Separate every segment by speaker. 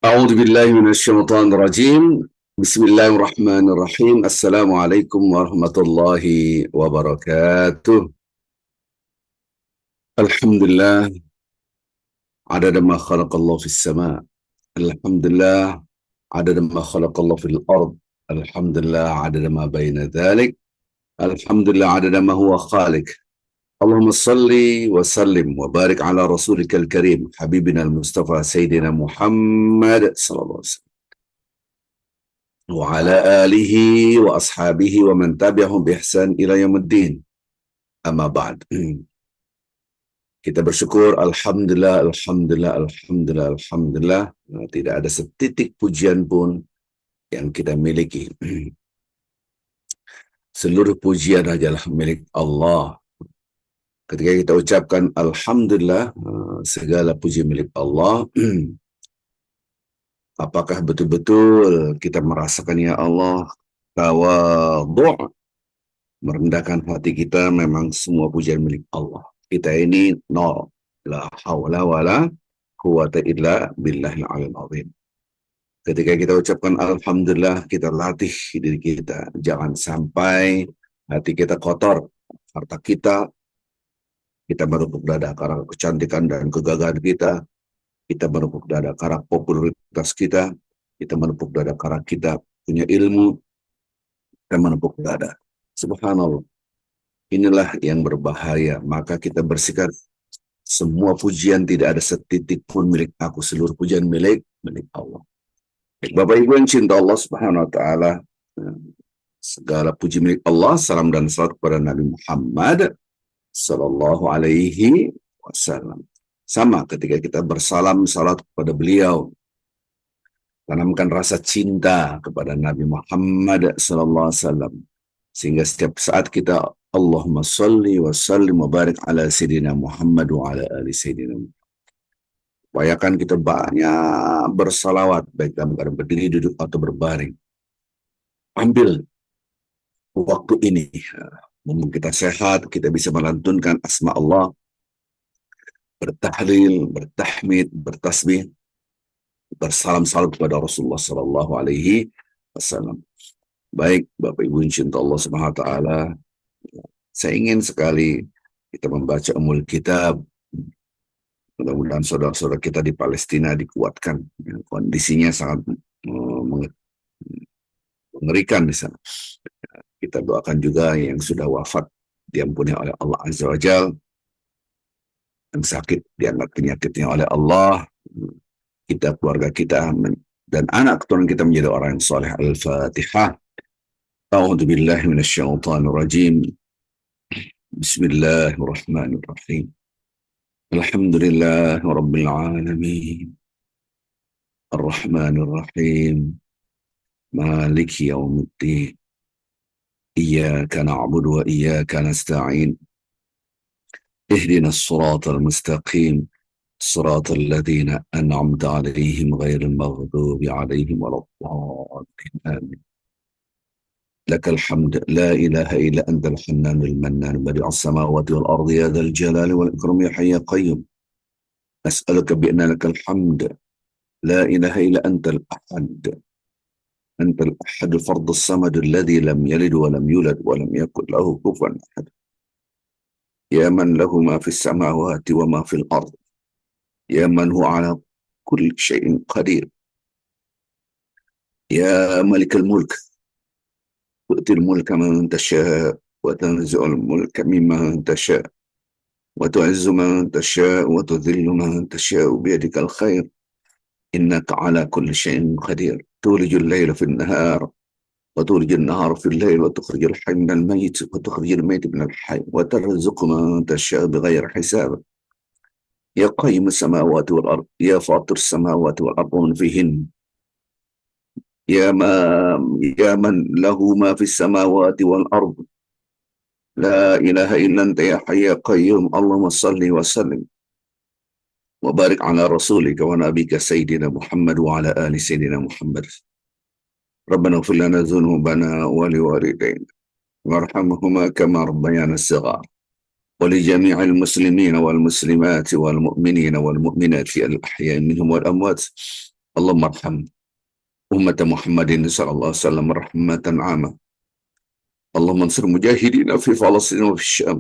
Speaker 1: أعوذ بالله من الشيطان الرجيم. بسم الله الرحمن الرحيم. السلام عليكم ورحمة الله وبركاته. الحمد لله عدد ما خلق الله في السماء. الحمد لله عدد ما خلق الله في الأرض. الحمد لله عدد ما بين ذلك. الحمد لله عدد ما هو خالق. اللهم صل وسلم وبارك على رسولك الكريم حبيبنا المصطفى سيدنا محمد صلى الله عليه وسلم وعلى آله وأصحابه ومن تبعهم بإحسان إلى يوم الدين. Amma ba'd. Kita bersyukur, Alhamdulillah, Alhamdulillah, Alhamdulillah, Alhamdulillah. Tidak ada setitik pujian pun yang kita miliki. Seluruh pujian adalah milik Allah. Ketika kita ucapkan Alhamdulillah, segala puji milik Allah, apakah betul-betul kita merasakan ya Allah, tawadhu', merendahkan hati kita, memang semua pujian milik Allah. Kita ini nol. La hawla wa la quwata illa billahil aliyil azim. Ketika kita ucapkan Alhamdulillah, kita latih diri kita. Jangan sampai hati kita kotor. Harta kita merupuk dada karena kecantikan dan kegagahan kita. Kita merupuk dada karena popularitas kita. Kita merupuk dada karena kita punya ilmu. Kita merupuk dada. Subhanallah. Inilah yang berbahaya. Maka kita bersikap semua pujian tidak ada setitik pun milik aku. Seluruh pujian milik Allah. Bapak Ibu yang cinta Allah Subhanahu wa taala, segala puji milik Allah. Salam dan salat kepada Nabi Muhammad sallallahu alaihi wasallam. Sama ketika kita bersalam salat kepada beliau, tanamkan rasa cinta kepada Nabi Muhammad sallallahu alaihi wasallam. Sehingga setiap saat kita Allahumma salli wa sallim wa barik ala Sayyidina Muhammad wa ala ali Sayyidina Muhammad. Upayakan kita banyak bersalawat, baik dalam keadaan berdiri, duduk, atau berbaring. Ambil waktu ini, mumpung kita sehat, kita bisa melantunkan asma Allah, bertahlil, bertahmid, bertasbih, bersalam-salam kepada Rasulullah sallallahu alaihi wasallam. Baik, Bapak Ibu yang cinta Allah Subhanahu wa taala, saya ingin sekali kita membaca Ummul Kitab. Mudah-mudahan saudara-saudara kita di Palestina dikuatkan. Kondisinya sangat mengerikan di sana. Kita doakan juga yang sudah wafat diampuni oleh Allah Azza wa Jalla, yang sakit diangkat penyakitnya oleh Allah, kita, keluarga kita, dan anak keturunan kita menjadi orang yang soleh. Al-Fatihah. A'udzu billahi minasyaitonir rajim. Bismillahirrahmanirrahim. Alhamdulillahi rabbil alamin. Ar-Rahmanir Rahim. Maliki yaumiddin. Iyyaka na'budu wa iyyaka nasta'in. Ihdinas siratal mustaqim. Siratal ladzina an'amta 'alaihim ghairil maghdubi 'alaihim waladdallin. Amin. لك الحمد لا إله إلا أنت الحنان المنان بديع السماوات والأرض يا ذا الجلال والإكرام يا حي يا قيوم أسألك بأن لك الحمد لا إله إلا أنت الأحد الفرد الصمد الذي لم يلد ولم يولد ولم يكن له كفوا أحد يا من له ما في السماوات وما في الأرض يا من هو على كل شيء قدير يا ملك الملك تؤتي الملك من تشاء وتنزع الملك ممن تشاء وتعز من تشاء وتذل من تشاء بيدك الخير إنك على كل شيء قدير تولج الليل في النهار وتولج النهار في الليل وتخرج الحي من الميت وتخرج الميت من الحي وترزق من تشاء بغير حساب يا قيم السماوات والأرض يا فاطر السماوات والأرض ومن فيهن يا من له ما في السماوات والأرض لا إله إلا أنت يا حي يا قيوم اللهم صل وسلم وبارك على رسولك ونبيك سيدنا محمد وعلى آل سيدنا محمد ربنا اغفر لنا ذنوبنا ولوالدينا وارحمهما كما ربيانا الصغار ولجميع المسلمين والمسلمات والمؤمنين والمؤمنات الأحياء منهم والأموات Allahumma arham umat Muhammadin sallallahu alaihi wasallam rahmatan 'amah. Allahumma ansur mujahidina fi Falastin wa fi Syam.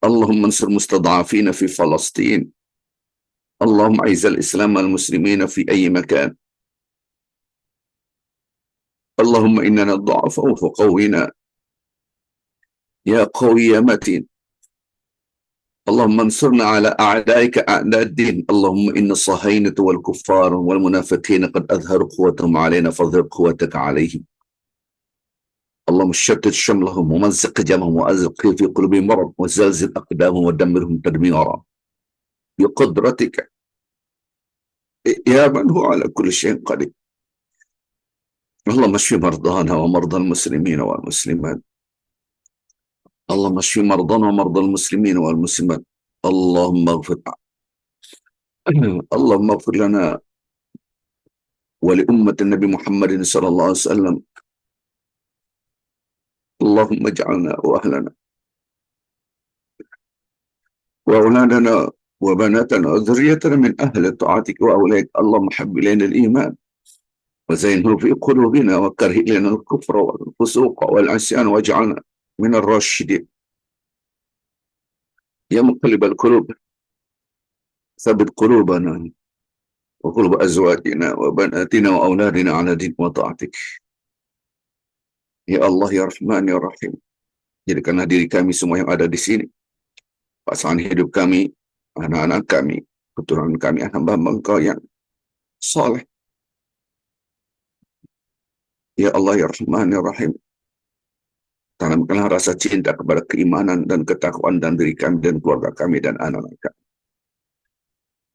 Speaker 1: Allahumma ansur mustad'afina fi Falastin. Allahumma a'izzal Islam wal muslimina fi ayyi makan. Allahumma innana du'afa faqawwina ya qawi ya matin. اللهم انصرنا على أعدائك أعداء الدين. اللهم إن الصهاينة والكفار والمنافقين قد أظهروا قوتهم علينا فاظهر قوتك عليهم. اللهم شتت شملهم ومزق جمعهم وأزق في قلوبهم مرض وزلزل أقدامهم ودمرهم تدميرا بقدرتك يا من هو على كل شيء قدير. اللهم اشف مرضانا ومرضى المسلمين والمسلمات. اللهم اشف مرضانا ومرضى المسلمين والمسلمات. اللهم اغفر اللهم اغفر لنا ولأمة النبي محمد صلى الله عليه وسلم. اللهم اجعلنا وأهلنا وأولادنا وبناتنا وذريتنا من أهل طاعتك وأولئك. اللهم حب إلينا الإيمان وزينه في قلوبنا وكره إلينا الكفر والفسوق والعصيان واجعلنا من الراشدين. يا مقلب القلوب ثبت قلوبنا وقلوب أزواجنا وبناتنا وأولادنا على دين وطاعتك. Ya Allah, ya Rahman, ya Rahim. Jadikanlah diri kami semua yang ada di sini, pasangan hidup kami, anak-anak kami, keturunan kami, hamba-hamba Engkau yang soleh. Ya Allah, ya Rahman, ya Rahim. Tanamkanlah rasa cinta kepada keimanan dan ketakwaan dan diri kami dan keluarga kami dan anak-anak kami.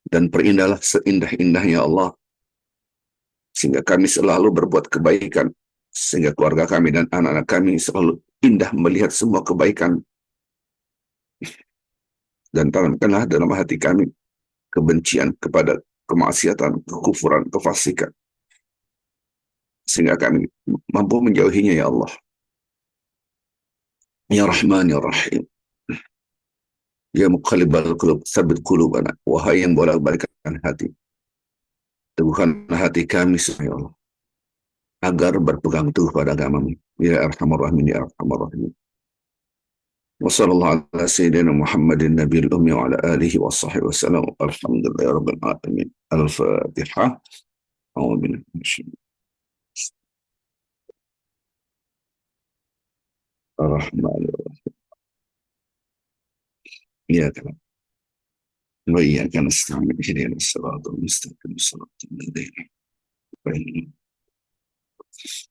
Speaker 1: Dan perindahlah seindah-indahnya Allah, sehingga kami selalu berbuat kebaikan, sehingga keluarga kami dan anak-anak kami selalu indah melihat semua kebaikan. Dan tanamkanlah dalam hati kami kebencian kepada kemaksiatan, kekufuran, kefasikan, sehingga kami mampu menjauhinya ya Allah. Ya Rahman, ya Rahim. Ya muqallibal qulub, tsabbit qulubana. Wahai yang bolak-balikkan hati, teguhkanlah hati kami ya Allah, agar berpegang teguh pada agama-Mu. Ya Arhamar Rahimin, ya Arhamar Rahimin. Wa sallallahu ala sayyidina Muhammadin nabiyil ummi wa ala alihi wa sahbihi wa sallam. Alhamdulillahi rabbil alamin. Al-Fatihah. A'udzu billahi minasyaitonir Ar-Rahman Ar-Rahim. Ya kalam. Wa iyyaka nasta'in ihdinas siratal mustaqim siratal ladzina an'amta.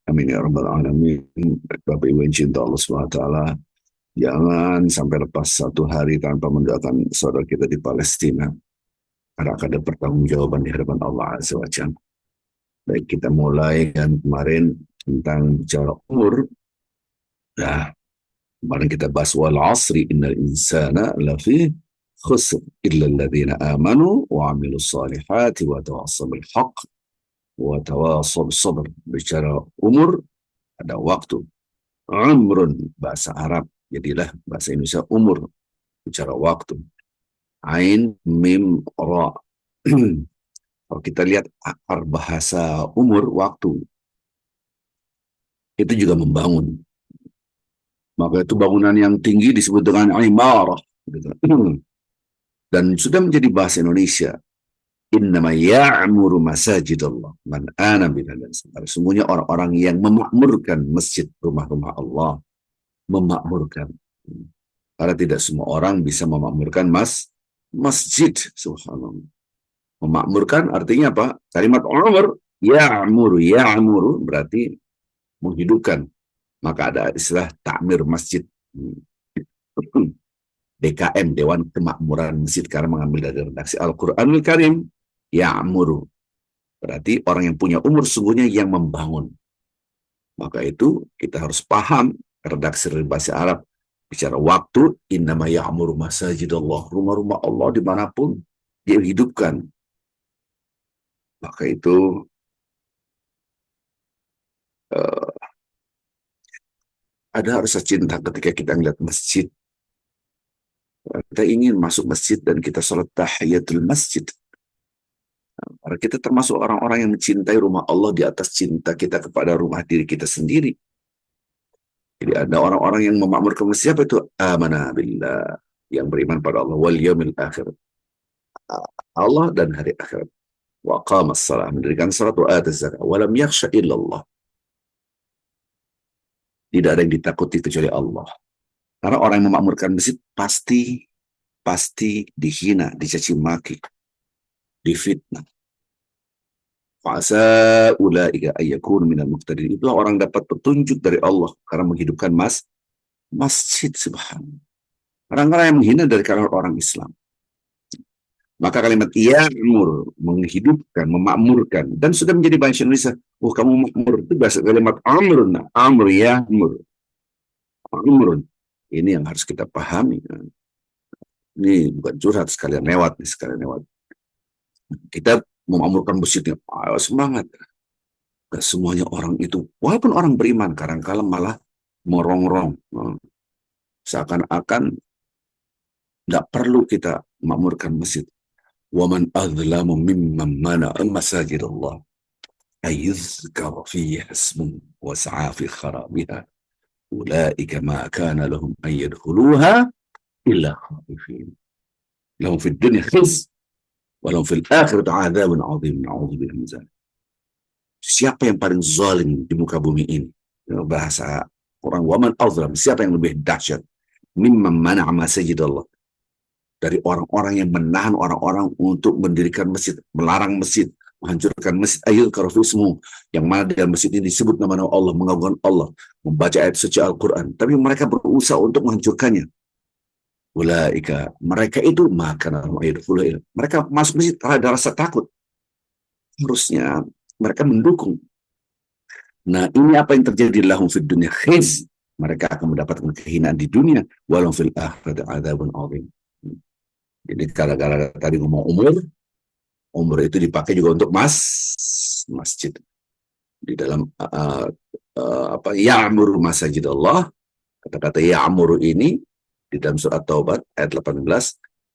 Speaker 1: Amin ya rabbal alamin. Bapak Ibu yang cinta Allah Subhanahu wa taala, jangan sampai lepas satu hari tanpa mendoakan saudara kita di Palestina, karena akan ada pertanggungjawaban di hadapan Allah Azza wa Jalla. Baik, kita mulai kan kemarin tentang bicara umur. Nah, kemarin kita bahas wal asri innal insana lafi khusr illa alladhina amanu wa amilus salihati wa tawassaw bil haqq wa tawassaw bis sabr. Bicara umur, ada waktu. Umrun bahasa Arab, jadilah bahasa Indonesia umur. Bicara waktu. Ain mim ra. Kalau kita lihat akar bahasa umur, waktu, itu juga membangun. Maka itu bangunan yang tinggi disebut dengan imarah. Gitu. Dan sudah menjadi bahasa Indonesia. Innama ya'muru masajidallah man ana billahi. Sesungguhnya orang-orang yang memakmurkan masjid, rumah-rumah Allah. Memakmurkan. Karena tidak semua orang bisa memakmurkan masjid. Subhanallah. Memakmurkan artinya apa? Kalimat umur, ya'muru berarti menghidupkan. Maka ada istilah takmir masjid. DKM, Dewan Kemakmuran Masjid, karena mengambil dari redaksi Al-Quranul Karim. Ya'muru. Berarti orang yang punya umur sungguhnya yang membangun. Maka itu kita harus paham redaksi bahasa Arab. Bicara waktu, innama ya'muru masajidallah. Rumah-rumah Allah dimanapun dia hidupkan. Maka itu ada rasa cinta ketika kita melihat masjid. Kita ingin masuk masjid dan kita sholat tahiyatul masjid. Karena kita termasuk orang-orang yang mencintai rumah Allah di atas cinta kita kepada rumah diri kita sendiri. Jadi ada orang-orang yang memakmurkan masjid, siapa itu? Amana billah, yang beriman pada Allah wal yaumil akhir. Allah dan hari akhirat. Wa qamas salat, mendirikan salat, wa ataz zakat, wa lam yakhsha illallah. Tidak ada yang ditakuti kecuali Allah. Karena orang yang memakmurkan masjid pasti dihina, dicaci maki, difitnah. Fa'asa ulaika ayyakun minal muhtadin. Itulah orang dapat petunjuk dari Allah karena menghidupkan masjid, subhanallah. Orang-orang yang menghina dari kalangan orang Islam. Maka kalimat ya'mur, menghidupkan, memakmurkan, dan sudah menjadi bahasa Indonesia. Oh, kamu makmur, itu bahasa kalimat amrun, amr, ya'mur, amrun. Ini yang harus kita pahami. Ini bukan curhat, sekalian lewat. Kita memakmurkan masjidnya, ayo semangat. Gak semuanya orang itu, walaupun orang beriman, kadang-kala malah merongrong. Seakan-akan tidak perlu kita memakmurkan masjid. وَمَنْ أَظْلَمُ مِمَّنْ مَنَعَ مَسَاجِدَ اللَّهِ أَن يُذْكَرَ فِيهَا اسْمُهُ وَسَعَىٰ فِي خَرَابِهَا أُولَٰئِكَ مَا كَانَ لَهُمْ أَن يَدْخُلُوهَا إِلَّا خَائِفِينَ لَهُمْ فِي الدُّنْيَا خِزْيٌ وَلَهُمْ فِي الْآخِرَةِ عَذَابٌ عَظِيمٌ نَعُوذُ بِاللَّهِ مِنْ ذَلِكَ. Siapa yang paling zalim di muka bumi ini? Bahasa Quran, وَمَنْ أَظْلَمُ, siapa yang lebih dahsyat? مِمَّنْ مَنَعَ مَسَاجِدَ اللَّهِ, dari orang-orang yang menahan orang-orang untuk mendirikan masjid, melarang masjid, menghancurkan masjid. Ayat karofismu, yang mana dalam masjid ini disebut nama Allah, mengagungkan Allah, membaca ayat suci Al-Quran, tapi mereka berusaha untuk menghancurkannya. Ulaika, mereka itu mereka masuk masjid karena ada rasa takut. Harusnya mereka mendukung. Nah, ini apa yang terjadi lahum fid dunya khiz. Mereka akan mendapatkan kehinaan di dunia, walau fil akhirati adzabun adzim. Jadi gara-gara tadi ngomong umur itu dipakai juga untuk masjid. Di dalam ya'muru masajid Allah, kata-kata ya'muru ini di dalam surat Taubat ayat 18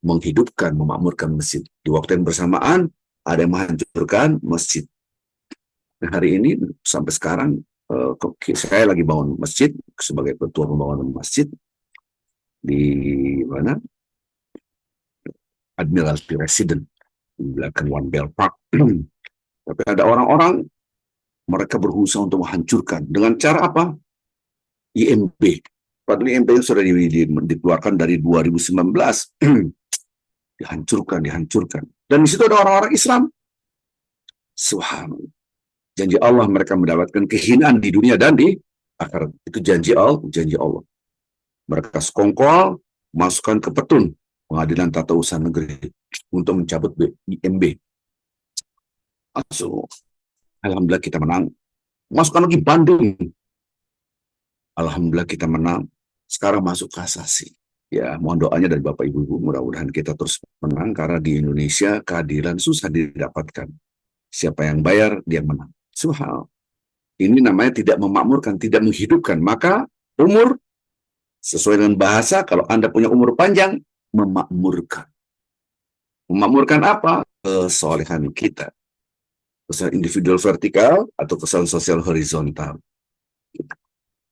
Speaker 1: menghidupkan, memakmurkan masjid. Di waktu yang bersamaan ada yang menghancurkan masjid. Nah, hari ini sampai sekarang saya lagi bangun masjid sebagai ketua pembangunan masjid di mana? Admiralty Residence di belakang One Bell Park. Tapi ada orang-orang, mereka berusaha untuk menghancurkan dengan cara apa? IMB. Padahal IMB sudah dikeluarkan dari 2019. dihancurkan. Dan di situ ada orang-orang Islam. Subhanallah. Janji Allah mereka mendapatkan kehinaan di dunia dan di akhirat. Itu janji Allah. Mereka sekongkol, masukkan ke petun Pengadilan Tata Usaha Negeri untuk mencabut IMB. Alhamdulillah kita menang. Masukkan lagi banding. Alhamdulillah kita menang. Sekarang masuk kasasi. Ya, mohon doanya dari Bapak Ibu, mudah-mudahan kita terus menang karena di Indonesia keadilan susah didapatkan. Siapa yang bayar, dia menang. Subhanallah. Ini namanya tidak memakmurkan, tidak menghidupkan. Maka umur sesuai dengan bahasa, kalau Anda punya umur panjang, memakmurkan. Memakmurkan apa? Kesolehan kita. Kesalahan individual vertikal atau kesalahan sosial horizontal.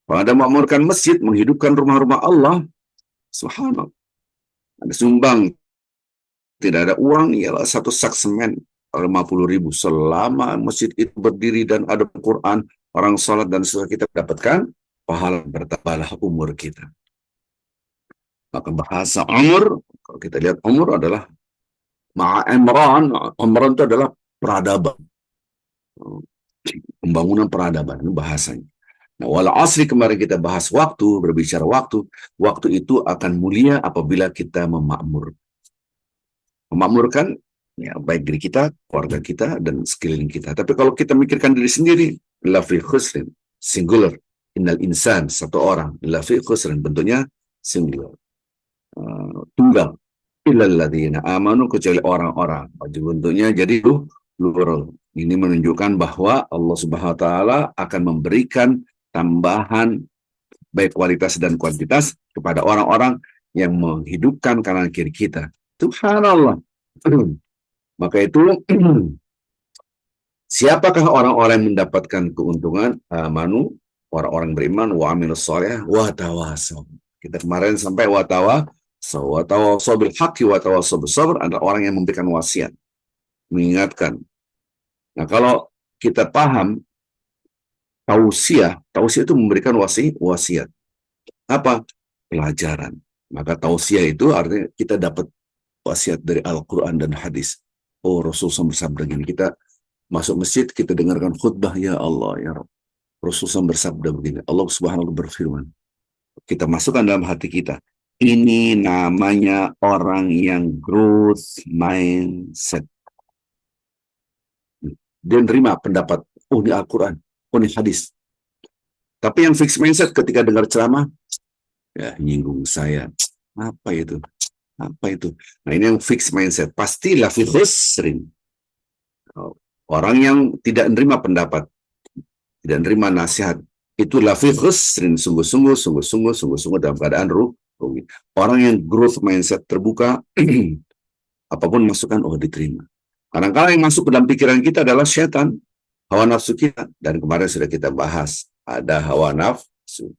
Speaker 1: Kalau Anda memakmurkan masjid, menghidupkan rumah-rumah Allah, subhanallah. Ada sumbang, tidak ada uang, ialah satu sak semen, 50.000. Selama masjid itu berdiri dan ada Quran, orang sholat dan setelah kita dapatkan, pahala bertambahlah umur kita. Maka bahasa umur, kalau kita lihat umur adalah Ma'amran itu adalah peradaban. Pembangunan peradaban, itu bahasanya. Nah, wala asri kemarin kita bahas waktu, berbicara waktu itu akan mulia apabila kita memakmurkan ya, baik diri kita, keluarga kita, dan sekeliling kita. Tapi kalau kita mikirkan diri sendiri, lafi khusrin, singular, innal insan, satu orang, lafi khusrin, bentuknya singular, tunggal, illalladzina amanu, kecuali orang-orang, bentuknya jadi plural. Ini menunjukkan bahwa Allah Subhanahu wa taala akan memberikan tambahan baik kualitas dan kuantitas kepada orang-orang yang menghidupkan kanan kiri kita. Subhanallah. Maka itu Siapakah orang-orang yang mendapatkan keuntungan? Amanu, orang-orang beriman, wa amilus sholih, wa tawasaw. Kita kemarin sampai wa tawasaw bil haqqi wa tawasaw bis sabr, adalah orang yang memberikan wasiat, mengingatkan. Nah, kalau kita paham tausiah itu memberikan wasiat. Apa? Pelajaran. Maka tausiah itu artinya kita dapat wasiat dari Al-Quran dan hadis. Oh, Rasulullah bersabda begini. Kita masuk masjid, kita dengarkan khutbah, ya Allah, ya Rabb. Rasulullah bersabda begini. Allah Subhanahu wa ta'ala berfirman. Kita masukkan dalam hati kita. Ini namanya orang yang growth mindset. Dia nerima pendapat, oh ini Al-Quran, oh ini hadis. Tapi yang fixed mindset ketika dengar ceramah, ya nyinggung saya. Apa itu? Apa itu? Nah, ini yang fixed mindset. Pasti lafi khusrin. Orang yang tidak menerima pendapat, tidak menerima nasihat, itu lafi khusrin, sungguh-sungguh dalam keadaan rugi. Orang yang growth mindset terbuka, apapun masukan, oh diterima. Kadang-kadang yang masuk ke dalam pikiran kita adalah syaitan, hawa nafsu kita. Dan kemarin sudah kita bahas, ada hawa nafsu.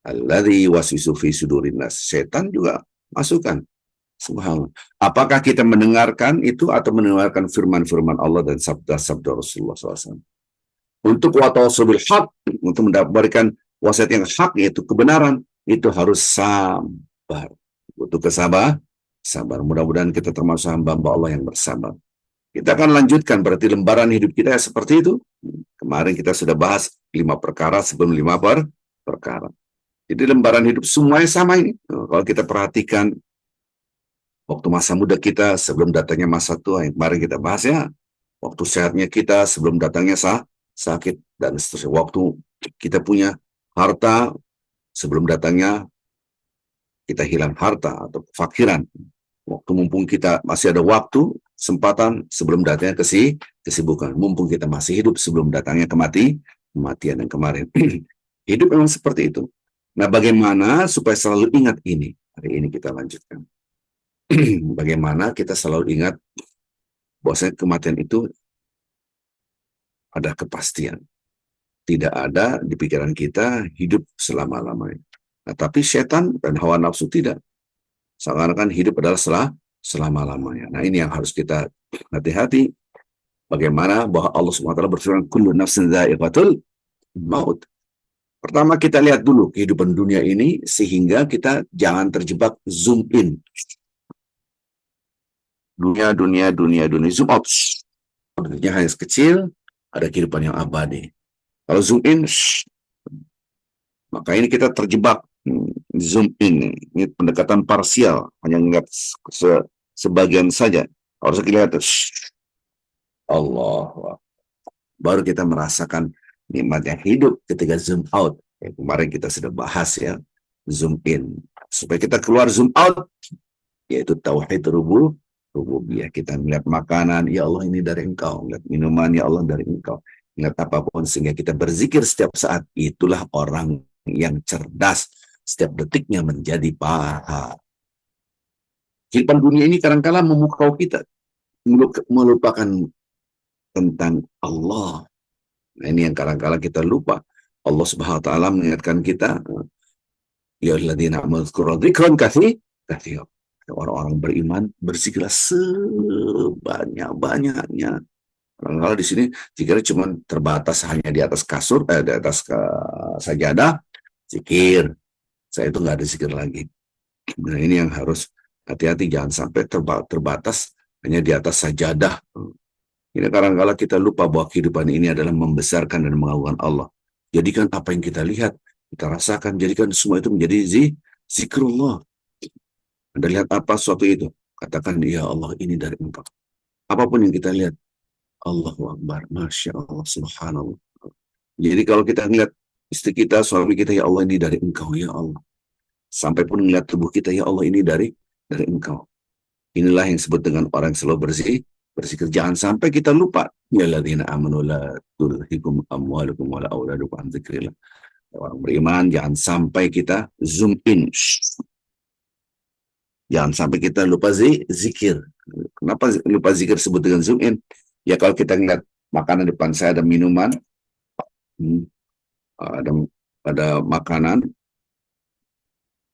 Speaker 1: Alladzi waswisu fi sudurin nas. Syaitan juga masukan. Subhanallah. Apakah kita mendengarkan itu atau mendengarkan firman-firman Allah dan sabda-sabda Rasulullah SAW? Untuk watawassaw bil haq, untuk mendapatkan wasiat yang hak, yaitu kebenaran, itu harus sabar. Butuh sabar. Mudah-mudahan kita termasuk hamba-hamba Allah yang bersabar. Kita akan lanjutkan, berarti lembaran hidup kita seperti itu. Kemarin kita sudah bahas 5 perkara sebelum 5 perkara. Jadi lembaran hidup semuanya sama ini. Kalau kita perhatikan waktu masa muda kita sebelum datangnya masa tua, yang kemarin kita bahas ya, waktu sehatnya kita sebelum datangnya sakit, dan seterusnya. Waktu kita punya harta sebelum datangnya kita hilang harta atau kefakiran. Waktu mumpung kita masih ada waktu, kesempatan sebelum datangnya kesibukan. Mumpung kita masih hidup sebelum datangnya kematian yang kemarin. Hidup memang seperti itu. Nah, bagaimana supaya selalu ingat ini? Hari ini kita lanjutkan. Bagaimana kita selalu ingat bahwasanya kematian itu ada kepastian. Tidak ada di pikiran kita hidup selama-lamanya. Nah, tapi setan dan hawa nafsu tidak. Seakan-akan hidup adalah selama-lamanya. Nah, ini yang harus kita hati-hati. Bagaimana bahwa Allah SWT berfirman, kullu nafsin dha'iqatul maut. Pertama kita lihat dulu kehidupan dunia ini sehingga kita jangan terjebak zoom in. Dunia, zoom out. Dunia hanya kecil, ada kehidupan yang abadi. Kalau zoom in, maka ini kita terjebak zoom in. Ini pendekatan parsial, hanya melihat sebagian saja. Harus kita lihat Allah. Baru kita merasakan nikmatnya hidup ketika zoom out. Kemarin kita sudah bahas ya, zoom in. Supaya kita keluar zoom out, yaitu tauhid rububiyah. Kita melihat makanan, ya Allah ini dari Engkau. Melihat minuman, ya Allah dari Engkau. Melihat apapun sehingga kita berzikir setiap saat. Itulah orang yang cerdas. Setiap detiknya menjadi pahala. Kehidupan dunia ini kadang-kala memukau kita. Melupakan tentang Allah. Nah, ini yang kadang-kala kita lupa. Allah Subhanahu wa ta'ala mengingatkan kita, ya alladzina amanu dzkuru dzikran katsiran. Orang-orang beriman berzikirlah sebanyak-banyaknya. Kadang-kala di sini zikirnya cuma terbatas hanya di atas kasur, di atas sajadah, zikir. Saya itu nggak ada zikir lagi. Nah, ini yang harus hati-hati, jangan sampai terbatas hanya di atas sajadah. Ini kadang-kala kita lupa bahwa kehidupan ini adalah membesarkan dan mengagungkan Allah. Jadikan apa yang kita lihat, kita rasakan, jadikan semua itu menjadi zikrullah. Anda lihat apa sesuatu itu, katakan, ya Allah ini dari Engkau. Apapun yang kita lihat, Allahu Akbar, Masya Allah, Subhanallah. Jadi kalau kita lihat istri kita, suami kita, ya Allah ini dari Engkau, ya Allah. Sampai pun melihat tubuh kita, ya Allah ini dari Engkau. Inilah yang disebut dengan orang yang selalu berzikir. Jangan sampai kita lupa. Ya alladzina amanu la tulhikum amwalukum wala auladukum an dzikrillah. Orang beriman jangan sampai kita zoom in. Jangan sampai kita lupa zikir. Kenapa lupa zikir sebut dengan zoom in? Ya kalau kita lihat makanan depan saya, ada minuman, hmm, ada makanan,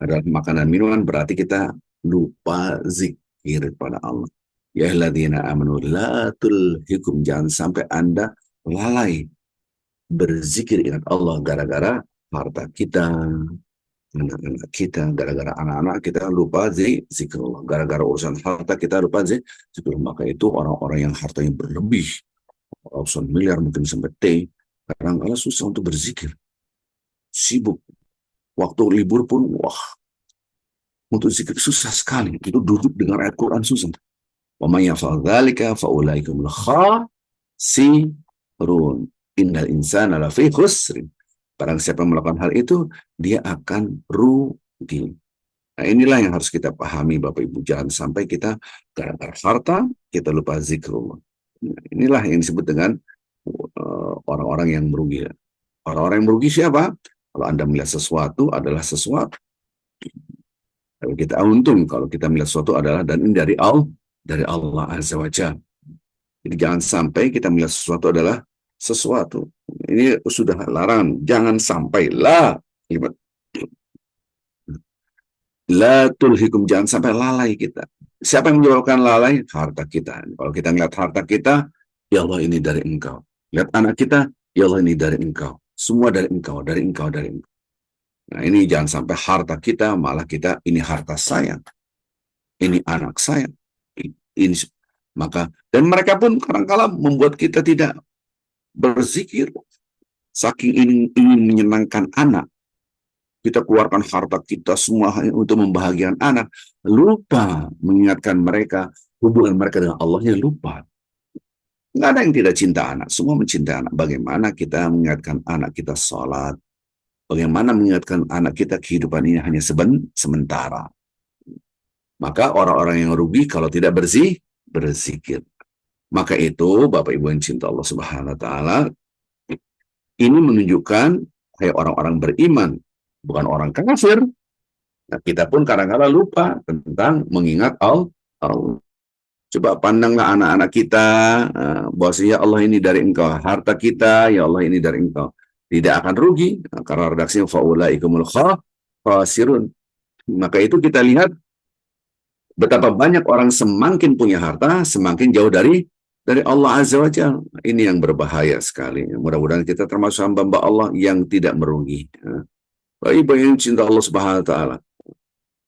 Speaker 1: ada makanan minuman, berarti kita lupa zikir pada Allah. Ya alladzina amanu la tulhikum, jangan sampai Anda lalai berzikir ingat Allah gara-gara harta kita, anak-anak kita, gara-gara anak-anak kita lupa zikrullah, gara-gara urusan harta kita lupa zikrullah. Maka itu orang-orang yang hartanya berlebih, ratusan miliar mungkin sampai T, kadang-kadang susah untuk berzikir, sibuk. Waktu libur pun, wah, untuk zikir susah sekali. Itu duduk dengan ayat Quran susah. Wa may yaf'al dzalika fa ulaika humul khasirun. Innal insana lafi khusr. Barang siapa melakukan hal itu, dia akan rugi. Nah, inilah yang harus kita pahami, Bapak Ibu. Jangan sampai kita gara-gara harta, kita lupa zikrullah. Nah, inilah yang disebut dengan orang-orang yang merugi. Orang-orang yang merugi siapa? Kalau Anda melihat sesuatu adalah sesuatu. Kalau kita untung, kalau kita melihat sesuatu adalah, dan ini dari Allah Azza wa Jalla. Jadi jangan sampai kita melihat sesuatu adalah sesuatu. Ini sudah larangan. Jangan sampai la tulhikum, jangan sampai lalai kita. Siapa yang menyebabkan lalai? Harta kita. Kalau kita melihat harta kita, ya Allah ini dari Engkau. Lihat anak kita, ya Allah ini dari Engkau. Semua dari Engkau, dari Engkau, dari Engkau. Nah, ini jangan sampai harta kita, malah kita, ini harta saya, ini anak saya. Ini, maka, dan mereka pun kadang-kala membuat kita tidak berzikir. Saking ingin menyenangkan anak, kita keluarkan harta kita semua untuk membahagiakan anak, lupa mengingatkan mereka, hubungan mereka dengan Allahnya lupa. Nggak ada yang tidak cinta anak, semua mencintai anak. Bagaimana kita mengingatkan anak kita sholat, bagaimana mengingatkan anak kita kehidupan ini hanya sementara. Maka orang-orang yang rugi kalau tidak berzikir. Maka itu, Bapak Ibu yang cinta Allah Subhanahu wa Ta'ala, ini menunjukkan kayak orang-orang beriman, bukan orang kafir. Nah, kita pun kadang-kadang lupa tentang mengingat Allah. Coba pandanglah anak-anak kita, bahwasanya Allah ini dari Engkau, harta kita, ya Allah ini dari Engkau. Tidak akan rugi, karena redaksinya faulaikumul khasirun. Maka itu kita lihat betapa banyak orang semakin punya harta, semakin jauh dari Allah Azza wa Jalla. Ini yang berbahaya sekali. Mudah-mudahan kita termasuk hamba Allah yang tidak merugi. Baik yang cinta Allah Subhanahu wa Ta'ala,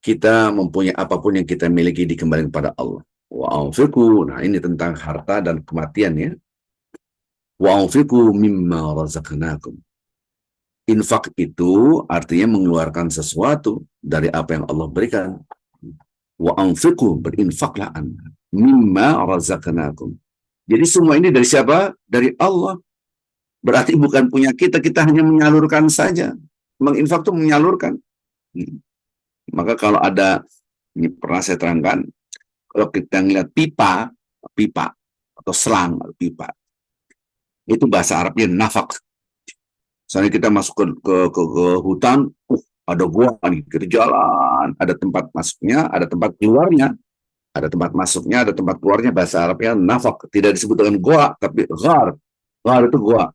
Speaker 1: kita mempunyai apapun yang kita miliki dikembalikan kepada Allah. Wa anfiqu, nah ini tentang harta dan kematian ya. Wa anfiqu mimma razaqnakum. Infak itu artinya mengeluarkan sesuatu dari apa yang Allah berikan. Wa anfiqu, berinfaklah Anda. Mimma razaqnakum. Jadi semua ini dari siapa? Dari Allah. Berarti bukan punya kita, kita hanya menyalurkan saja. Menginfak itu menyalurkan. Maka kalau ada, ini pernah saya terangkan, kalau kita ngeliat pipa atau selang pipa, itu bahasa Arabnya nafak. Misalnya kita masuk ke hutan, ada gua nih, kita jalan, ada tempat masuknya, ada tempat keluarnya, ada tempat masuknya, ada tempat keluarnya. Bahasa Arabnya nafak, tidak disebut dengan gua, tapi ghar. Ghar itu gua,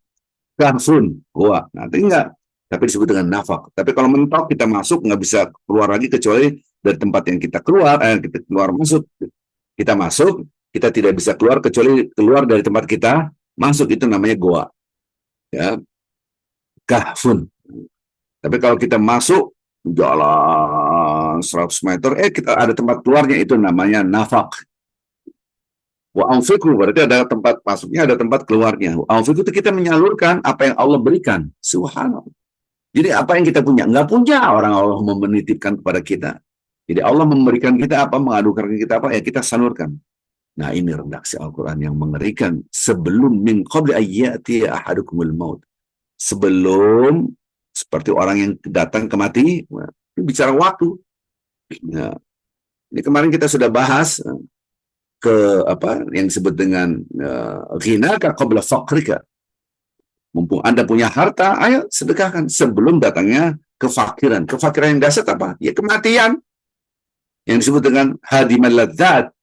Speaker 1: kahfun, gua. Nanti enggak, tapi disebut dengan nafak. Tapi kalau mentok kita masuk, nggak bisa keluar lagi kecuali dari tempat yang kita keluar, kita keluar masuk. Kita masuk, kita tidak bisa keluar kecuali keluar dari tempat kita masuk, itu namanya goa. Ya, kahfun. Tapi kalau kita masuk jalan 100 meter, kita ada tempat keluarnya, itu namanya nafak. Wa anfiqu, berarti ada tempat masuknya, ada tempat keluarnya. Wa anfiqu itu kita menyalurkan apa yang Allah berikan. Subhanallah. Jadi apa yang kita punya? Nggak punya, orang Allah menitipkan kepada kita. Jadi Allah memberikan kita apa, mengadukan kita apa, ya kita salurkan. Nah, ini redaksi Al-Quran yang mengerikan. Sebelum min qabli ayyati ahadukumul maut. Sebelum, seperti orang yang datang ke mati, bicara waktu. Nah, ini kemarin kita sudah bahas ke apa yang disebut dengan ghinaka qabla faqrika. Mumpung Anda punya harta, ayo sedekahkan sebelum datangnya kefakiran. Kefakiran yang dasar apa? Ya kematian. Yang disebut dengan hadimal ladzat.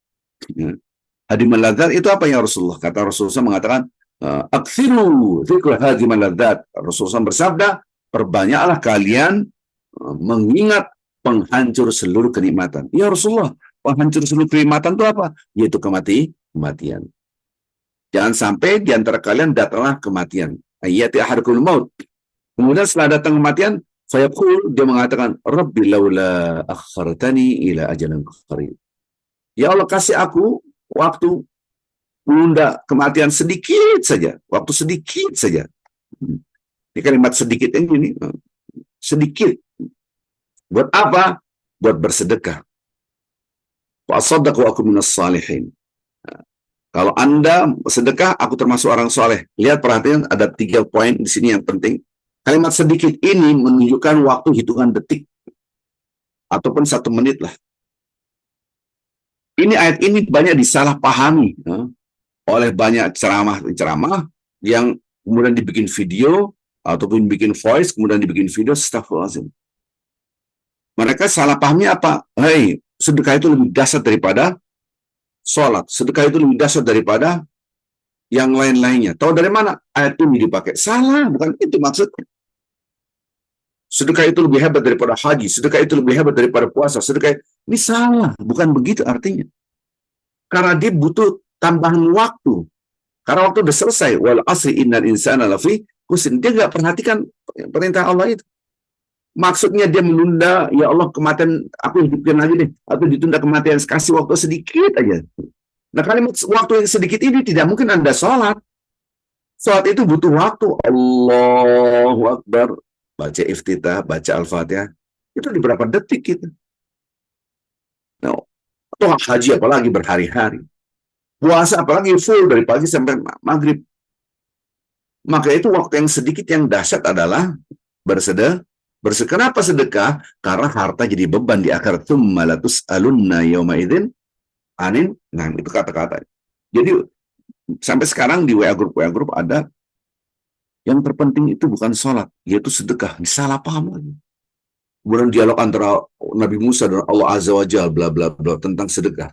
Speaker 1: Hadimal ladzat itu apa ya Rasulullah? Kata Rasulullah mengatakan, Aksiru dzikra hadiman ladzat. Rasulullah SAW bersabda, perbanyaklah kalian mengingat penghancur seluruh kenikmatan. Ya Rasulullah, penghancur seluruh kenikmatan itu apa? Yaitu kematian. Jangan sampai di antara kalian datanglah kematian. Ayati ahadukumul maut. Kemudian setelah datang kematian, fayaqul, dia mengatakan, Rabbi laula akhartani ila ajalin qarib. Ya Allah, kasih aku waktu menunda kematian sedikit saja, waktu sedikit saja. Ini kalimat sedikit ini, sedikit. Buat apa? Buat bersedekah. Wa asaddaq wa aku minas salihin. Kalau Anda sedekah, aku termasuk orang soleh. Lihat, perhatian, ada 3 poin di sini yang penting. Kalimat sedikit ini menunjukkan waktu hitungan detik. Ataupun 1 menit lah. Ini ayat ini banyak disalahpahami oleh banyak ceramah-ceramah yang kemudian dibikin video, ataupun bikin voice, kemudian dibikin video, astagfirullahaladzim. Mereka salah pahami apa? Hei, sedekah itu lebih dahsyat daripada sholat. Sedekah itu lebih dahsyat daripada yang lain-lainnya. Tahu dari mana ayat ini dipakai? Salah, bukan itu maksudnya. Sedekah itu lebih hebat daripada haji. Sedekah itu lebih hebat daripada puasa. Sedekah ini salah, bukan begitu artinya. Karena dia butuh tambahan waktu. Karena waktu udah selesai. Wal asri innal insana lafi khusr. Dia nggak perhatikan perintah Allah itu. Maksudnya dia menunda, ya Allah kematian aku hidupkan lagi deh, atau ditunda kematian, kasih waktu sedikit aja. Nah, kalimat waktu yang sedikit ini tidak mungkin Anda sholat. Sholat itu butuh waktu. Allahu Akbar, baca iftitah, baca Al-Fatihah, itu di berapa detik gitu. Nah, atau haji apalagi berhari-hari. Puasa apalagi full dari pagi sampai maghrib. Maka itu waktu yang sedikit yang dahsyat adalah bersedekah. Kenapa sedekah? Karena harta jadi beban di akhirat. Tsumma latus'alunna yauma idzin anin. Nah, itu kata-kata. Jadi sampai sekarang di WA grup ada yang terpenting itu bukan sholat, yaitu sedekah. Disalah paham lagi. Kemudian dialog antara Nabi Musa dan Allah Azza wa Jalla bla bla bla tentang sedekah.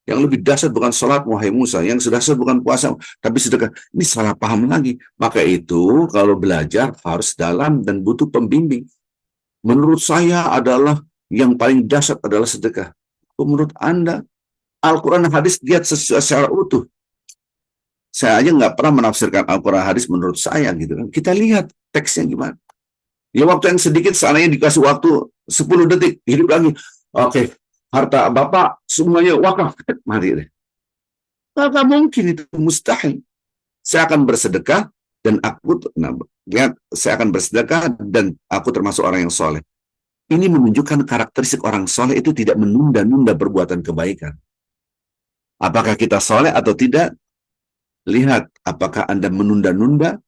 Speaker 1: Yang lebih dahsyat bukan sholat, wahai Musa. Yang dahsyat bukan puasa, tapi sedekah. Ini salah paham lagi. Maka itu kalau belajar harus dalam dan butuh pembimbing. Menurut saya adalah yang paling dahsyat adalah sedekah. Menurut Anda, Al-Quran dan hadis lihat secara utuh. Saya aja nggak pernah menafsirkan Al-Quran dan hadis menurut saya gitu kan. Kita lihat teksnya gimana. Ya waktu yang sedikit, seandainya dikasih waktu 10 detik, hidup lagi. Oke, harta Bapak semuanya wakaf. Mari deh. Nggak mungkin, itu mustahil. Saya akan bersedekah dan saya akan bersedekah dan aku termasuk orang yang soleh. Ini menunjukkan karakteristik orang soleh itu tidak menunda-nunda perbuatan kebaikan. Apakah kita soleh atau tidak? Lihat, apakah Anda menunda-nunda?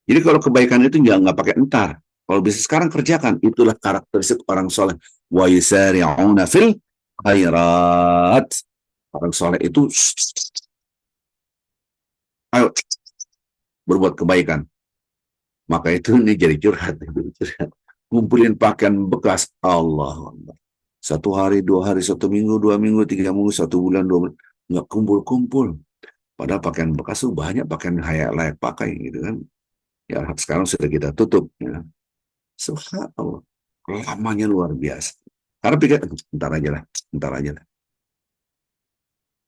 Speaker 1: Jadi kalau kebaikan itu nggak pakai entar. Kalau bisa sekarang kerjakan. Itulah karakteristik orang soleh. Wa yusari'una fil khairat. Orang soleh itu ayo berbuat kebaikan. Maka itu ini jadi curhat. Ngumpulin pakaian bekas. Allah. 1 hari, 2 hari, 1 minggu, 2 minggu, 3 minggu, 1 bulan, 2 bulan. Nggak kumpul-kumpul. Padahal pakaian bekas itu banyak pakaian layak pakai gitu kan. Ya sekarang sudah kita tutup. Ya. Subhanallah. Lamanya luar biasa. Karena pikir, entar aja lah.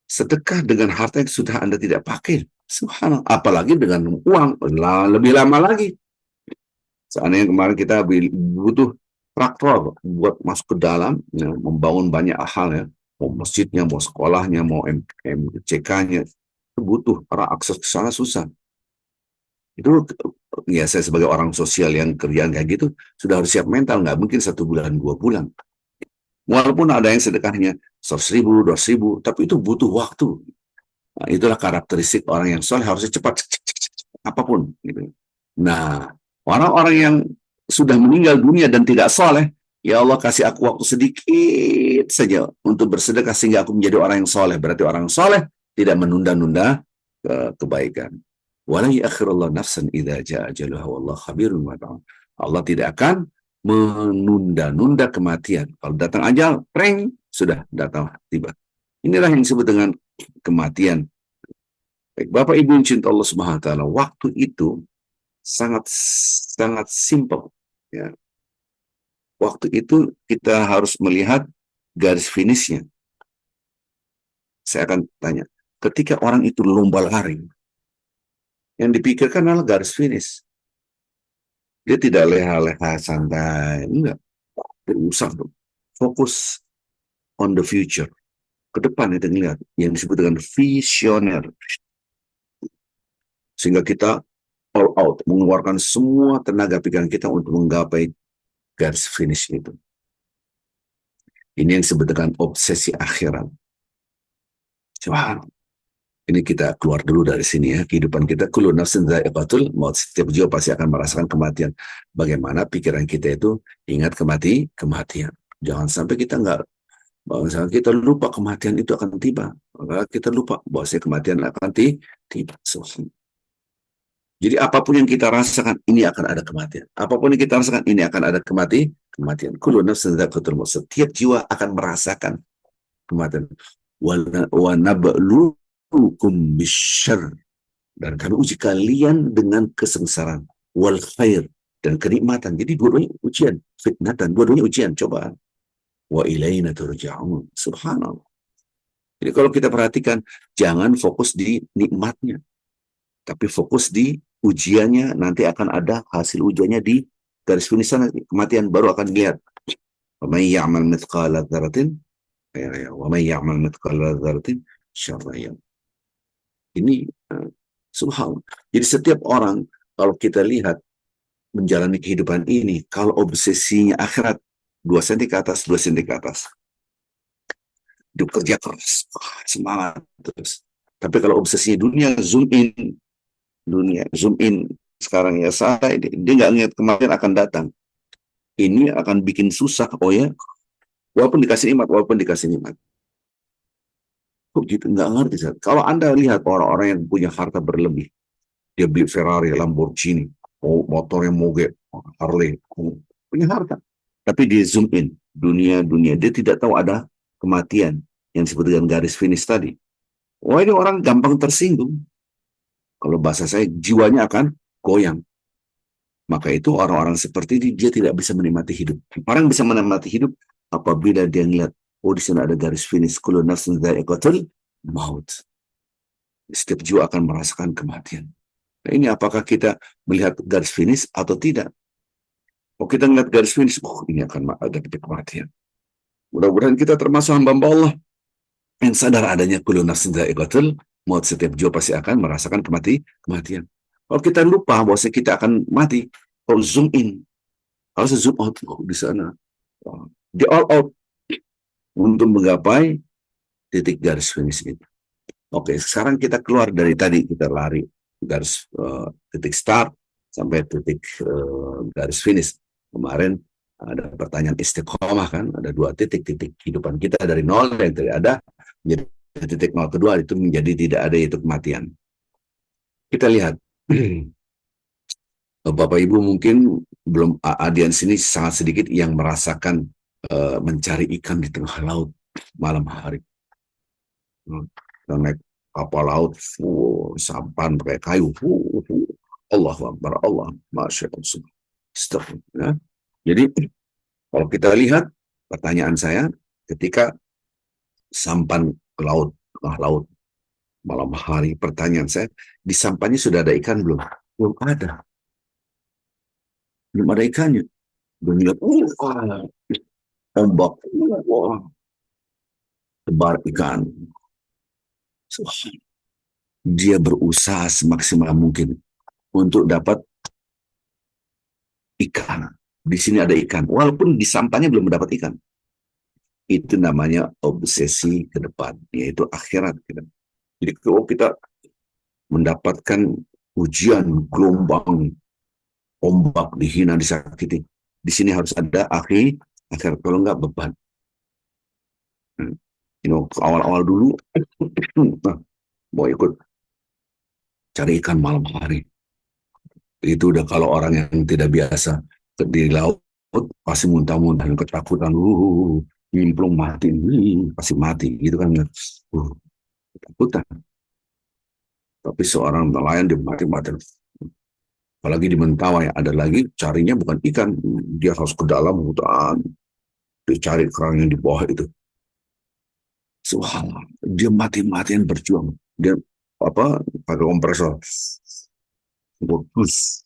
Speaker 1: Sedekah dengan harta yang sudah Anda tidak pakai. Subhanallah. Apalagi dengan uang. Lebih lama lagi. Seandainya kemarin kita butuh traktor buat masuk ke dalam, ya, membangun banyak hal ya. Mau masjidnya, mau sekolahnya, mau MCK-nya. Butuh para akses ke sana susah. Itu ya saya sebagai orang sosial yang kerjaan kayak gitu sudah harus siap mental, nggak mungkin 1 bulan 2 bulan. Walaupun ada yang sedekahnya 100.000, 200.000, tapi itu butuh waktu. Nah, itulah karakteristik orang yang soleh, harusnya cepat, apapun. Gitu. Nah, orang-orang yang sudah meninggal dunia dan tidak soleh, ya Allah kasih aku waktu sedikit saja untuk bersedekah sehingga aku menjadi orang yang soleh. Berarti orang soleh tidak menunda-nunda kebaikan. Wala ya'khirullahu nafsan idza jaa ajaluha wallahu khabirun bima ta'malun. Allah tidak akan menunda-nunda kematian. Kalau datang ajal, sudah datang tiba. Inilah yang disebut dengan kematian. Baik, Bapak Ibu yang cinta Allah Subhanahu wa taala, waktu itu sangat sangat simpel ya. Waktu itu kita harus melihat garis finishnya. Saya akan tanya, ketika orang itu lomba lari, yang dipikirkan adalah garis finish. Dia tidak leha-leha santai, enggak, berusaha fokus on the future, ke depan itu lihat yang disebut dengan visioner, sehingga kita all out mengeluarkan semua tenaga pikiran kita untuk menggapai garis finish itu. Ini yang disebut dengan obsesi akhirat. Coba ini kita keluar dulu dari sini ya. Kehidupan kita kullu nafsin dha'iqatul maut, setiap jiwa pasti akan merasakan kematian. Bagaimana pikiran kita itu ingat kematian. Jangan sampai kita kita lupa kematian itu akan tiba. Maka kita lupa bahwa kematian akan tiba. Jadi apapun yang kita rasakan, ini akan ada kematian. Apapun yang kita rasakan, ini akan ada kematian. Kullu nafsin dha'iqatul maut. Setiap jiwa akan merasakan kematian. Wa nabluukum bisyarr, dan kami uji kalian dengan kesengsaraan, wal khair, dan kenikmatan. Jadi dua-duanya ujian, fitnah dan dua-duanya ujian, cobaan. Wa ilaina turja'un. Subhanallah. Jadi kalau kita perhatikan, jangan fokus di nikmatnya, tapi fokus di ujiannya. Nanti akan ada hasil ujiannya di garis finish kematian, baru akan dilihat. Wa may ya'mal mithqala dzarratin wa may ya'mal mithqala dzarratin syarran. Ini subhanallah. Jadi setiap orang kalau kita lihat menjalani kehidupan ini, kalau obsesinya akhirat 2 senti ke atas, 2 senti ke atas, hidup kerja keras, semangat terus. Tapi kalau obsesinya dunia zoom in sekarang ya, saya dia nggak ingat kemarin akan datang. Ini akan bikin susah. Oh ya, walaupun dikasih nikmat. Kok gitu, nggak ngerti. Kalau Anda lihat orang-orang yang punya harta berlebih, dia beli Ferrari, Lamborghini, motornya Moge, Harley, punya harta. Tapi dia zoom in, dunia, dia tidak tahu ada kematian yang disebut dengan garis finish tadi. Wah, ini orang gampang tersinggung. Kalau bahasa saya, jiwanya akan goyang. Maka itu orang-orang seperti ini, dia tidak bisa menikmati hidup. Orang bisa menikmati hidup apabila dia ngeliat, oh di sana ada garis finish, kullu nafsin dha'iqatul maut. Setiap jiwa akan merasakan kematian. Nah, ini apakah kita melihat garis finish atau tidak? Oh, kita melihat garis finish, oh ini akan ada kematian. Mudah-mudahan kita termasuk hamba Allah yang sadar adanya kullu nafsin dha'iqatul maut. Setiap jiwa pasti akan merasakan kematian. Kalau kita lupa bahwa kita akan mati, kalau zoom in, kalau zoom out, oh, di sana, di all out untuk menggapai titik garis finish itu. Oke, sekarang kita keluar dari tadi, kita lari garis titik start sampai titik garis finish. Kemarin ada pertanyaan istiqomah kan, ada 2 titik kehidupan kita dari nol yang tidak ada menjadi titik nol kedua, itu menjadi tidak ada, yaitu kematian. Kita lihat Bapak Ibu mungkin belum, audiens ini sangat sedikit yang merasakan mencari ikan di tengah laut malam hari. Dan naik kapal laut, sampan pakai kayu, Allahu Akbar, Allah, Masya Allah. Ya. Jadi kalau kita lihat, pertanyaan saya, ketika sampan ke laut, tengah laut, malam hari, pertanyaan saya, di sampannya sudah ada ikan belum? Belum ada. Belum ada ikannya. Belum lihat, ombak, tebar ikan. Dia berusaha semaksimal mungkin untuk dapat ikan. Di sini ada ikan, walaupun di sampannya belum mendapat ikan. Itu namanya obsesi ke depan, yaitu akhirat. Jadi kalau kita mendapatkan ujian, gelombang, ombak, dihina, disakiti, di sini harus ada akhirat, kalau enggak beban. Awal-awal dulu, mau ikut cari ikan malam hari. Itu udah kalau orang yang tidak biasa di laut, pasti muntah-muntah, ketakutan, nyemplung mati, pasti mati, gitu kan. Ketakutan. Tapi seorang nelayan dimati-matiin. Apalagi di Mentawai ada lagi carinya bukan ikan, dia harus ke dalam hutan, dicari kerang yang di bawah itu. Subhanallah, dia mati-matian berjuang. Dia apa pakai kompresor, putus.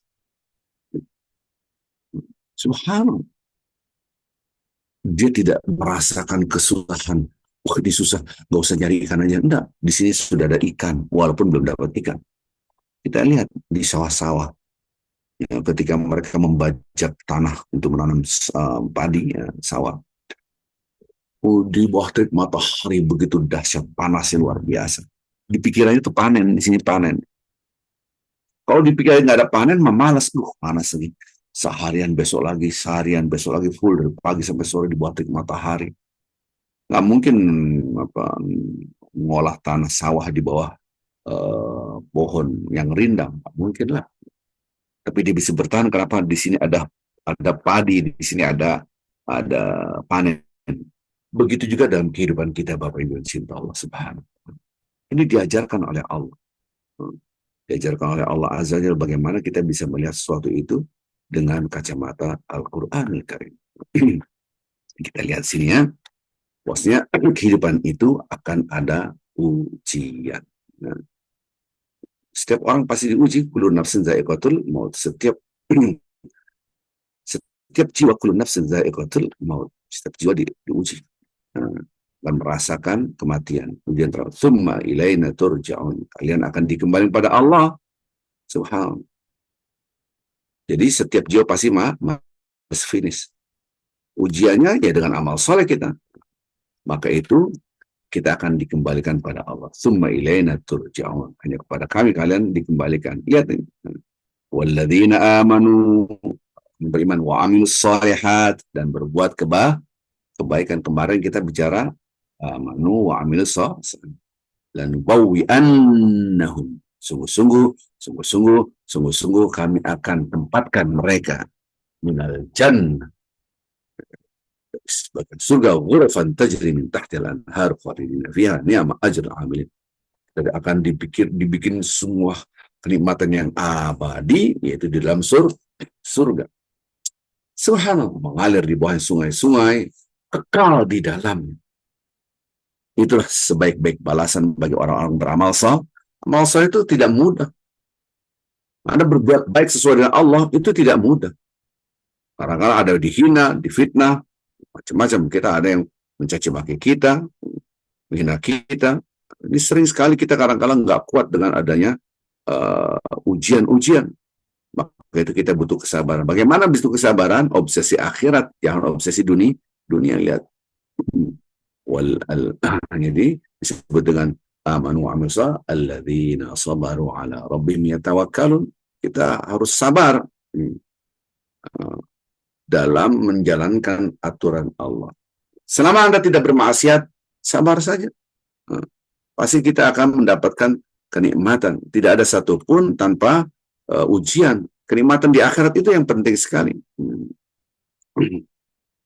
Speaker 1: Subhanallah, dia tidak merasakan kesusahan. Wah, ini susah, nggak usah nyari ikan aja. Enggak, di sini sudah ada ikan, walaupun belum dapat ikan. Kita lihat di sawah-sawah, ya, ketika mereka membajak tanah untuk menanam padi, ya, sawah. Di bawah terik matahari begitu dahsyat, panasnya luar biasa. Dipikirannya itu panen, di sini panen. Kalau dipikirin nggak ada panen, mah malas. Panas lagi. Seharian besok lagi full dari pagi sampai sore di bawah terik matahari. Nggak mungkin apa ngolah tanah sawah di bawah pohon yang rindang, nggak mungkin lah. Tapi dia bisa bertahan kenapa? Di sini ada padi, di sini ada panen. Begitu juga dalam kehidupan kita, Bapak Ibu yang cinta Allah Subhanahu. Ini diajarkan oleh Allah. Diajarkan oleh Allah Azza wa Jalla bagaimana kita bisa melihat sesuatu itu dengan kacamata Al-Qur'anul Karim. Kita lihat sini ya. Bosnya kehidupan itu akan ada ujian. Nah, setiap orang pasti diuji. Kullu nafsin za'iqatul maut. Setiap jiwa kullu nafsin za'iqatul maut. Setiap jiwa diuji. Nah, dan merasakan kematian. Kemudian tsumma ilaina turja'un. Kalian akan dikembalikan pada Allah. Subhanallah. Jadi setiap jiwa pasti must finish. Ujiannya ya dengan amal soleh kita. Maka itu kita akan dikembalikan pada Allah. Tsumma ilaina turja'un. Hanya kepada kami kalian dikembalikan. Lihat ini. Walladzina amanu, beriman wa amilus shalihat, dan berbuat kebaikan. Kemarin kita bicara amanu wa amilus shalihat. Dan bawi'annahum, sungguh-sungguh kami akan tempatkan mereka minal jannah, sebagai surga, ghurafan tajri min tahtil anhar khalidina fiha ni'ma ajrul amilin. Jadi akan dibikin semua kenikmatan yang abadi, yaitu di dalam surga. Subhanallah, mengalir di bawah sungai-sungai, kekal di dalamnya. Itulah sebaik-baik balasan bagi orang-orang beramal saleh. Amal saleh itu tidak mudah. Anda berbuat baik sesuai dengan Allah itu tidak mudah. Kadang-kadang ada dihina, difitnah, macam-macam. Kita ada yang mencaci maki kita, menghina kita. Ini sering sekali kita kadang-kadang nggak kuat dengan adanya ujian-ujian. Maka itu kita butuh kesabaran. Bagaimana butuh kesabaran? Obsesi akhirat, jangan obsesi dunia. Lihat. Jadi disebut dengan amanu wa amilus alladzina sabaru ala rabbihim yatawakkalun. Kita harus sabar dalam menjalankan aturan Allah. Selama Anda tidak bermaksiat, sabar saja. Pasti kita akan mendapatkan kenikmatan. Tidak ada satupun tanpa ujian. Kenikmatan di akhirat itu yang penting sekali.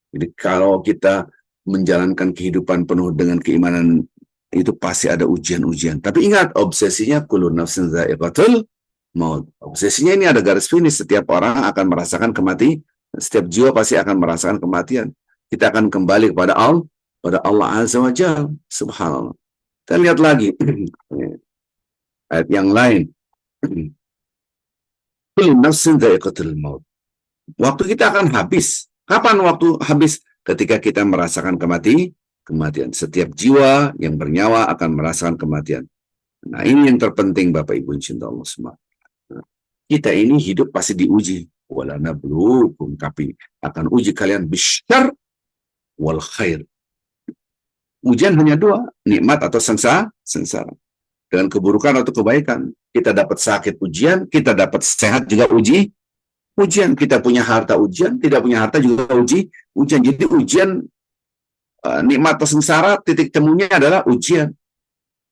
Speaker 1: Jadi kalau kita menjalankan kehidupan penuh dengan keimanan, itu pasti ada ujian-ujian. Tapi ingat, obsesinya kullu nafsin dha'iqatul maut. Obsesinya ini ada garis finish. Setiap orang akan merasakan kematian. Setiap jiwa pasti akan merasakan kematian. Kita akan kembali kepada Allah Azza wa Jalla. Subhanallah. Kita lihat lagi ayat yang lain. Kullu nafsin dha'iqatul maut. Waktu kita akan habis. Kapan waktu habis? Ketika kita merasakan kematian. Setiap jiwa yang bernyawa akan merasakan kematian. Nah, ini yang terpenting, Bapak Ibu cinta Allah semua. Kita ini hidup pasti diuji. Wala nabluukum, tapi akan uji kalian bisyarr wal khair. Ujian hanya dua, nikmat atau sengsara. Dengan keburukan atau kebaikan. Kita dapat sakit ujian, kita dapat sehat juga ujian. Kita punya harta ujian, tidak punya harta juga ujian. Jadi ujian nikmat atau sengsara, titik temunya adalah ujian.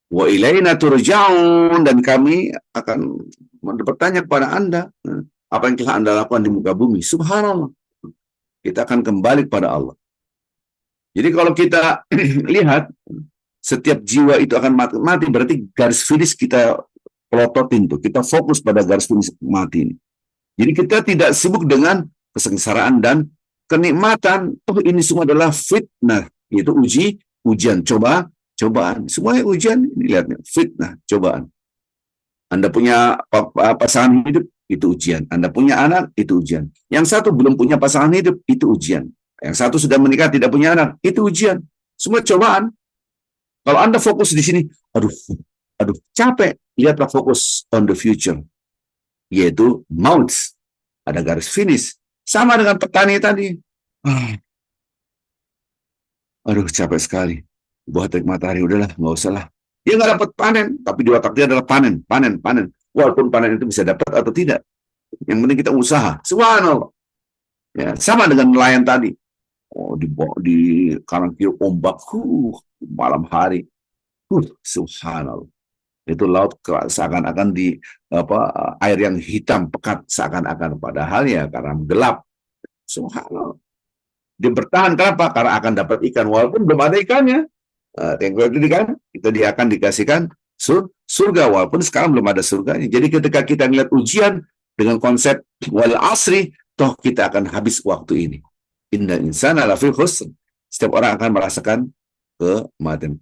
Speaker 1: Wa ilaina turja'un, dan kami akan bertanya kepada Anda apa yang telah Anda lakukan di muka bumi. Subhanallah. Kita akan kembali kepada Allah. Jadi kalau kita lihat setiap jiwa itu akan mati, berarti garis finish kita pelototin tuh. Kita fokus pada garis finish mati ini. Jadi kita tidak sibuk dengan kesengsaraan dan kenikmatan. Oh, ini semua adalah fitnah, yaitu ujian, cobaan. Semuanya ujian. Ini lihatnya, fitnah, cobaan. Anda punya pasangan hidup, itu ujian. Anda punya anak, itu ujian. Yang satu belum punya pasangan hidup, itu ujian. Yang satu sudah menikah, tidak punya anak, itu ujian. Semua cobaan. Kalau Anda fokus di sini, aduh, capek. Lihatlah fokus on the future, yaitu maut. Ada garis finish. Sama dengan petani tadi. Aduh, capek sekali. Buah terik matahari, udahlah, nggak usah lah. Dia nggak dapat panen, tapi di otak dia adalah panen. Walaupun panen itu bisa dapat atau tidak. Yang penting kita usaha. Subhanallah. Ya, sama dengan nelayan tadi. Oh, di kanan kiri ombak, malam hari. Subhanallah. Itu laut seakan-akan di air yang hitam pekat seakan-akan, padahal ya karena gelap. Subhanallah. Dia bertahan kenapa? Karena akan dapat ikan walaupun belum ada ikannya. Tengok itu kan, dia akan dikasihkan surga walaupun sekarang belum ada surganya. Jadi ketika kita melihat ujian dengan konsep wal asri, toh kita akan habis waktu ini. Innal insana lafi khusr. Setiap orang akan merasakan kematian.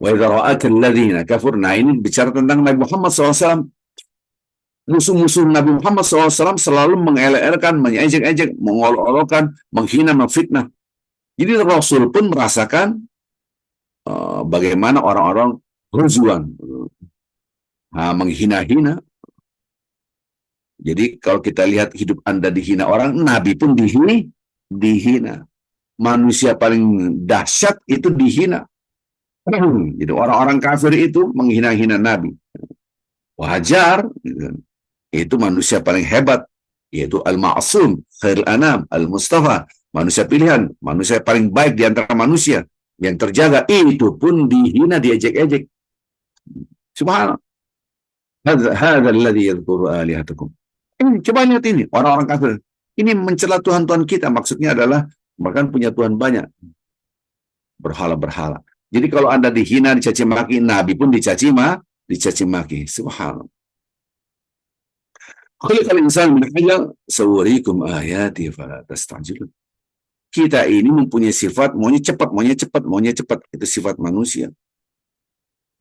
Speaker 1: Wa idza ra'aka alladziina kafar. Nah, ini bicara tentang Nabi Muhammad SAW. Musuh-musuh Nabi Muhammad SAW selalu mengelak-elakkan, mengejek-ejek, mengolok-olokkan, menghina, memfitnah. Jadi Rasul pun merasakan bagaimana orang-orang hujuan, menghina-hina. Jadi kalau kita lihat hidup Anda dihina orang, Nabi pun dihina. Manusia paling dahsyat itu dihina. Jadi orang-orang kafir itu menghina-hina Nabi. Wajar, itu manusia paling hebat, yaitu al-ma'sum, khairul anam, al-mustafa, manusia pilihan, manusia paling baik di antara manusia, yang terjaga, itu pun dihina, diejek-ejek. Subhanallah. Hadza alladhi yadhkuru alihatakum. Coba lihat ini, orang-orang kafir. Ini mencela Tuhan-Tuhan kita, maksudnya adalah bahkan punya Tuhan banyak. Berhala-berhala. Jadi kalau Anda dihina, dicaci maki, Nabi pun dicaci maki. Subhanallah. Khuliqal insan min ajal sawwarikum ayati fala tastajilun. Kita ini mempunyai sifat maunya cepat. Itu sifat manusia.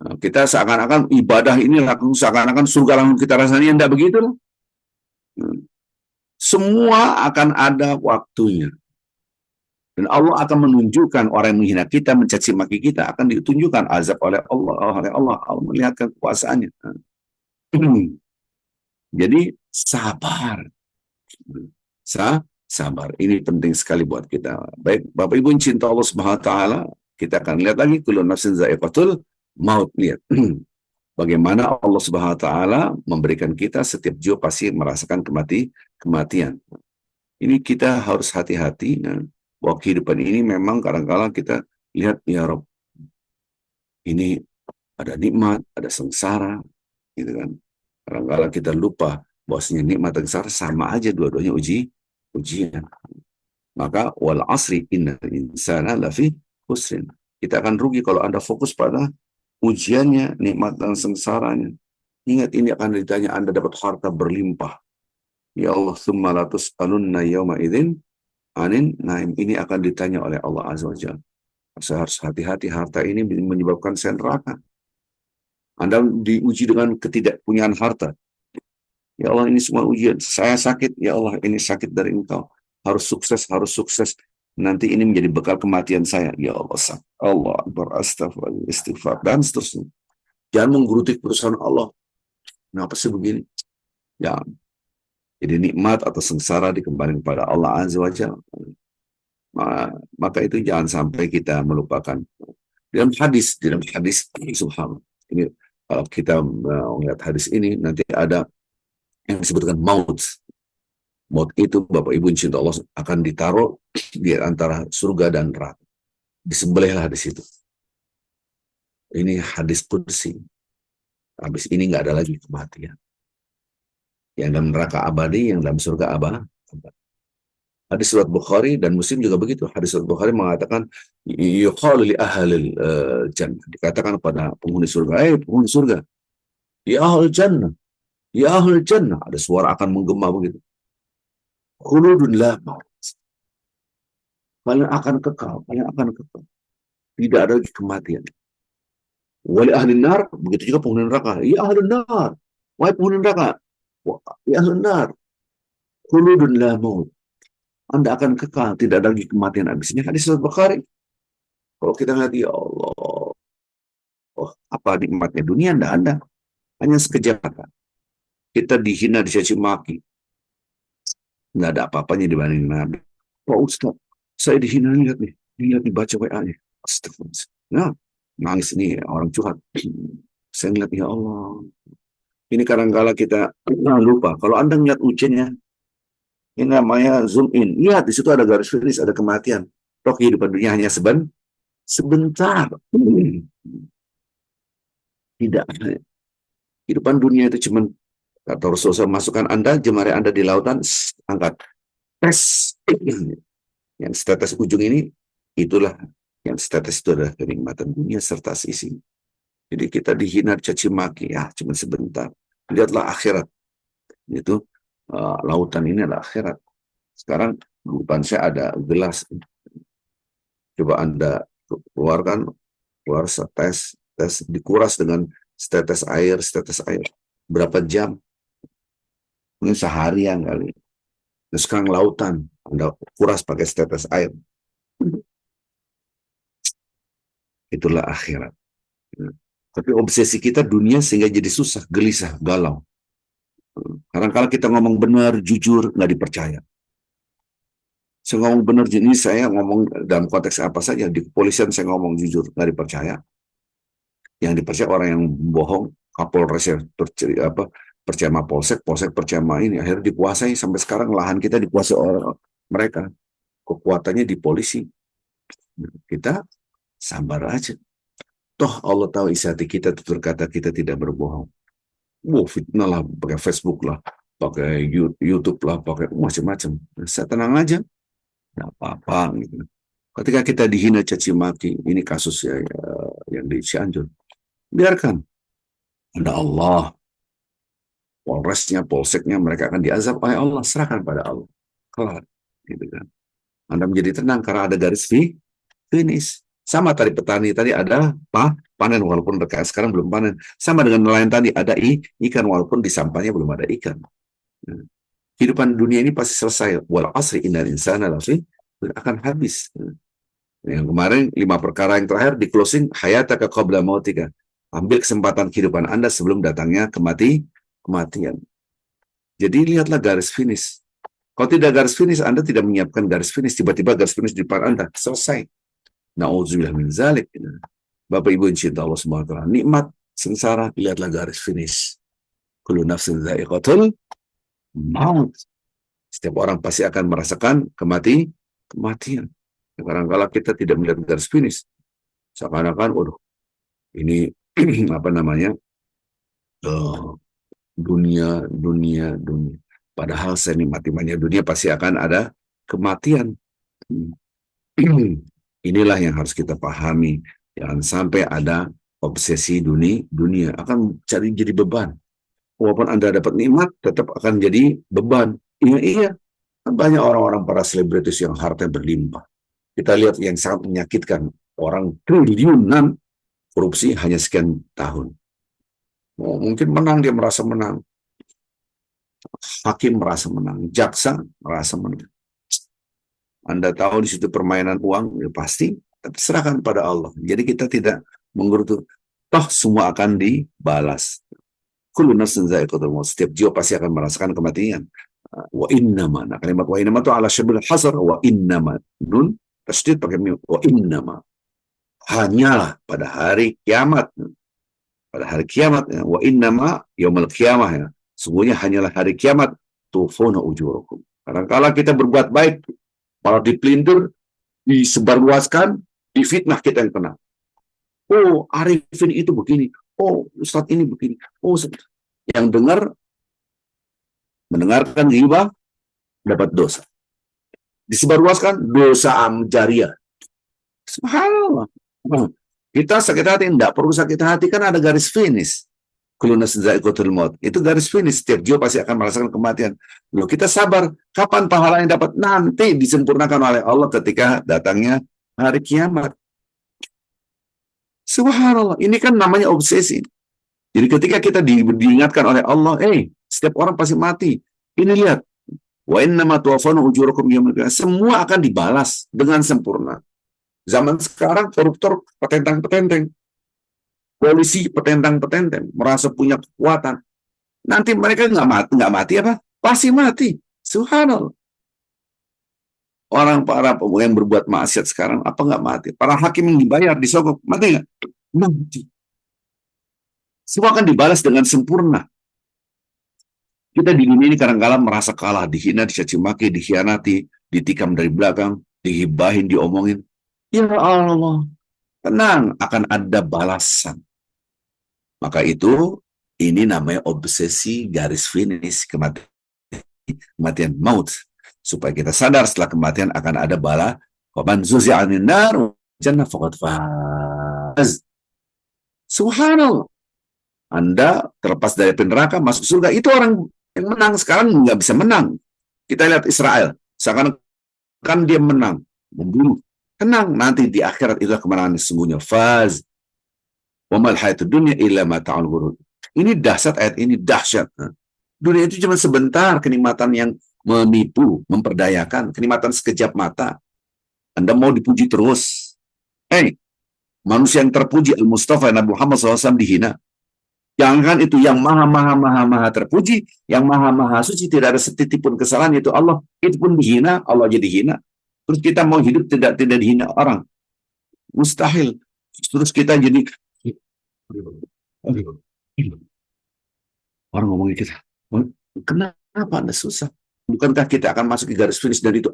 Speaker 1: Nah, kita seakan-akan ibadah ini langsung seakan-akan surga langsung kita rasanya, tidak begitu. Semua akan ada waktunya. Dan Allah akan menunjukkan orang yang menghina kita, mencaci maki kita, akan ditunjukkan azab oleh Allah. Allah melihatkan kekuasaannya. Jadi sabar. Sabar. Ini penting sekali buat kita. Baik, Bapak Ibu yang cinta Allah Subhanahu wa taala, kita akan lihat lagi kullu nafsin dha'iqatul maut. Lihat bagaimana Allah Subhanahu wa taala memberikan kita, setiap jiwa pasti merasakan kematian. Ini kita harus hati-hati bahwa kehidupan ini memang kadang-kadang kita lihat, ya Rob, ini ada nikmat, ada sengsara, gitu kan. Kadang-kadang kita lupa bahwasanya nikmat dan sengsara sama aja, dua-duanya ujian. Maka wal asri innal insana lafi khusrin. Kita akan rugi kalau Anda fokus pada ujiannya, nikmat dan sengsaranya. Ingat, ini akan ditanya Anda dapat harta berlimpah. Ya Allah, tsumma la tus'alunna yawma idzin anin naim. Ini akan ditanya oleh Allah Azza wa Jalla. Saya harus hati-hati, harta ini menyebabkan saya neraka. Anda diuji dengan ketidakpunyaan harta. Ya Allah, ini semua ujian. Saya sakit, ya Allah, ini sakit dari Engkau. Harus sukses. Nanti ini menjadi bekal kematian saya. Ya Allah, Allah Akbar, astagfirullah, istighfar, dan seterusnya. Jangan menggeruti perusahaan Allah. Kenapa sih begini? Ya, jadi nikmat atau sengsara dikembalikan kepada Allah Azza wa Jalla. Maka itu jangan sampai kita melupakan. Dalam hadis, subhanallah. Ini kalau kita melihat hadis ini, nanti ada yang disebutkan maut. Maut itu, Bapak Ibu cinta Allah, akan ditaruh di antara surga dan neraka. Disembelihlah di situ. Ini hadis qudsi. Habis ini nggak ada lagi kematian. Yang dalam neraka abadi, yang dalam surga abadi. Hadis surat Bukhari dan Muslim juga begitu. Hadis surat Bukhari mengatakan, yuqalu li ahlil jannah, dikatakan pada penghuni surga, penghuni surga, Ya ahlul jannah, ya ahlul jannah. Ada suara akan menggema begitu. Khuludun la maut. Kalian akan kekal, kalian akan kekal. Tidak ada lagi kematian. Wali ahli nar, begitu juga penghuni neraka. Ya ahli nar, wahai penghuni neraka. Ya ahli nar, khuludun la maut. Anda akan kekal, tidak ada lagi kematian. Habisnya hadis Sahih Bukhari. Kalau kita lihat, ya Allah, oh, apa nikmatnya dunia? Tidak ada. Hanya sekejap mata. Kita dihina, dicaci maki. Nggak ada apa-apanya dibanding Nabi. Pak Ustaz, saya dihina, lihat nih. Lihat dibaca WA-nya. Astagfirullah. Nah, nangis nih orang curhat. Saya ngeliat, ya Allah. Ini kadang-kala kita lupa. Kalau Anda ngeliat ujiannya, ini namanya zoom in. Lihat, di situ ada garis finish, ada kematian. Toh kehidupan dunia hanya sebentar. Tidak. Kehidupan dunia itu cuma, kata Rasulullah, masukkan Anda, jemari Anda di lautan, angkat. Tes. Yang setetes ujung ini, itulah yang setetes itu adalah kenikmatan dunia serta sisi. Jadi kita dihina, caci maki, ya cuma sebentar. Lihatlah akhirat. Itu lautan ini adalah akhirat. Sekarang di depan saya ada gelas. Coba Anda keluarkan, keluar setes, tes, dikuras dengan setetes air. Berapa jam? Mungkin seharian kali. Nah, sekarang lautan, Anda kuras pakai setetes air. Itulah akhirat. Tapi obsesi kita dunia sehingga jadi susah, gelisah, galau. Karena kalau kita ngomong benar, jujur, nggak dipercaya. Saya ngomong benar, ini saya ngomong dalam konteks apa saja. Di kepolisian saya ngomong jujur, nggak dipercaya. Yang dipercaya orang yang bohong, Kapolres percaya sama Polsek, Polsek percaya sama ini. Akhirnya dikuasai, sampai sekarang lahan kita dikuasai oleh mereka. Kekuatannya di polisi. Kita sabar aja. Toh Allah tahu isi hati kita, tutur kata kita tidak berbohong. Fitnah lah, pakai Facebook lah, pakai YouTube lah, pakai macam-macam. Saya tenang aja, nggak apa-apa. Gitu. Ketika kita dihina, caci maki, ini kasus ya, yang di Cianjur. Biarkan. Ada Allah. Polresnya, polseknya, mereka akan diazab oleh Allah. Serahkan pada Allah. Kelar. Gitu kan. Anda menjadi tenang karena ada garis finish. Sama tadi petani tadi ada panen walaupun sekarang belum panen. Sama dengan nelayan tadi ada ikan walaupun di sampahnya belum ada ikan. Kehidupan dunia ini pasti selesai. Wal asri innal insana lafi akan habis. Yang kemarin 5 perkara yang terakhir di closing, hayataka qabla mautika. Ambil kesempatan kehidupan Anda sebelum datangnya kematian. Jadi lihatlah garis finish. Kalau tidak garis finish, Anda tidak menyiapkan garis finish. Tiba-tiba garis finish di depan Anda. Selesai. Na'udzubillah min zalik. Bapak Ibu yang cinta Allah SWT. Nikmat, sengsara, lihatlah garis finish. Kullu nafsin dha'iqatul maut. Setiap orang pasti akan merasakan kematian. Kadang-kadang kita tidak melihat garis finish. Seakan-akan, waduh, ini apa namanya, dunia. Padahal senikmat-nikmatnya dunia pasti akan ada kematian. Inilah yang harus kita pahami. Jangan sampai ada obsesi dunia akan jadi beban. Walaupun Anda dapat nikmat, tetap akan jadi beban. Iya. Banyak orang-orang para selebritis yang hartanya berlimpah. Kita lihat yang sangat menyakitkan. Orang triliunan korupsi hanya sekian tahun. Mungkin menang, dia merasa menang. Hakim merasa menang. Jaksa merasa menang. Anda tahu di situ permainan uang, ya pasti, tapi serahkan pada Allah. Jadi kita tidak menggerutu. Toh semua akan dibalas. Kullu nafsin dha'iqatul maut. Setiap jiwa pasti akan merasakan kematian. Wa innama. Nah, kalimat wa innama itu ala syabil hasar. Wa innama. Nun, tasydid pakai mim. Wa innama. Hanyalah pada hari kiamat. Pada hari kiamat. Ya. Wa innama yaumul kiamah. Ya. Sungguhnya hanyalah hari kiamat. Tufuna ujurakum. Kadang-kala kita berbuat baik, malah dipelintir, disebarluaskan, difitnah kita yang kena. Oh, Arifin itu begini. Oh, Ustadz ini begini. Oh, yang mendengarkan ghibah dapat dosa. Disebarluaskan dosa jariah. Subhanallah. Kita sakit hati, enggak perlu sakit hati, kan ada garis finish. kullu nafsin dha'iqatul maut. Itu garis finish, setiap jiwa pasti akan merasakan kematian. Loh, kita sabar, kapan pahala yang dapat? Nanti disempurnakan oleh Allah ketika datangnya hari kiamat. Subhanallah, ini kan namanya obsesi. Jadi ketika kita diingatkan oleh Allah, setiap orang pasti mati. Ini lihat, wa innama tuwaffawna ujurakum yaumil qiyamah. Semua akan dibalas dengan sempurna. Zaman sekarang koruptor petentang-petenteng, polisi petentang-petenteng, merasa punya kekuatan. Nanti mereka nggak mati apa? Pasti mati. Subhanallah. Orang para yang berbuat maksiat sekarang apa nggak mati? Para hakim yang dibayar disogok mati nggak? Mati. Semua akan dibalas dengan sempurna. Kita di dunia ini kadang-kadang merasa kalah, dihina, dicaci maki, dikhianati, ditikam dari belakang, dihibahin, diomongin. Ya Allah, tenang, akan ada balasan. Maka itu, ini namanya obsesi garis finish kematian maut. Supaya kita sadar setelah kematian akan ada bala. Waman zuzi'a 'anil nar jannah faqad faz. Subhanallah. Anda terlepas dari neraka masuk surga, itu orang yang menang. Sekarang nggak bisa menang. Kita lihat Israel, seakan-akan dia menang, membunuh. Tenang, nanti di akhirat itu kemenangan sesungguhnya. Faz. Wa mal hayatud dunya illa mata'ul ghurur. Ini dahsyat, ayat ini dahsyat. Dunia itu cuma sebentar, kenikmatan yang menipu, memperdayakan, kenikmatan sekejap mata. Anda mau dipuji terus. Manusia yang terpuji, Al-Mustafa Nabi Muhammad SAW dihina. Jangan itu yang maha terpuji, yang maha suci, tidak ada setitik pun kesalahan, itu Allah, itu pun dihina, Allah jadi hina. Terus kita mau hidup tidak dihina orang. Mustahil. Terus kita jadi orang ngomongin kita, kenapa Anda susah? Bukankah kita akan masuk ke garis finish dan itu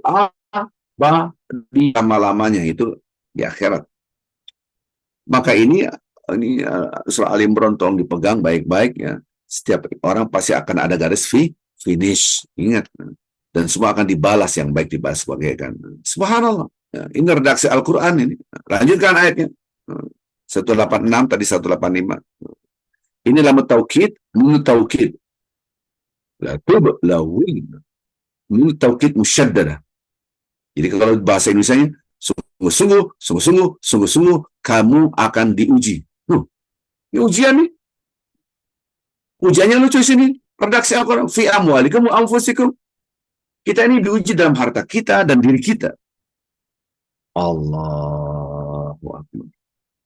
Speaker 1: di lama-lamanya itu di akhirat. Maka ini surah Al-Imran tolong dipegang baik-baik ya. Setiap orang pasti akan ada garis finish. Ingat. Dan semua akan dibalas, yang baik dibalas sebagai kan. Subhanallah. Ya, ini redaksi Al-Quran ini. Lanjutkan ayatnya. 186 tadi 185. Ini lama taukid, menurut taukid. La tub la win. Menurut taukid musyaddadah. Jadi kalau bahasa Indonesianya sungguh-sungguh kamu akan diuji. Ini ujian nih. Ujiannya lucu sini. Redaksi Al-Quran. Fi amwalikum wa anfusikum. Kita ini diuji dalam harta kita dan diri kita. Allahu Akbar.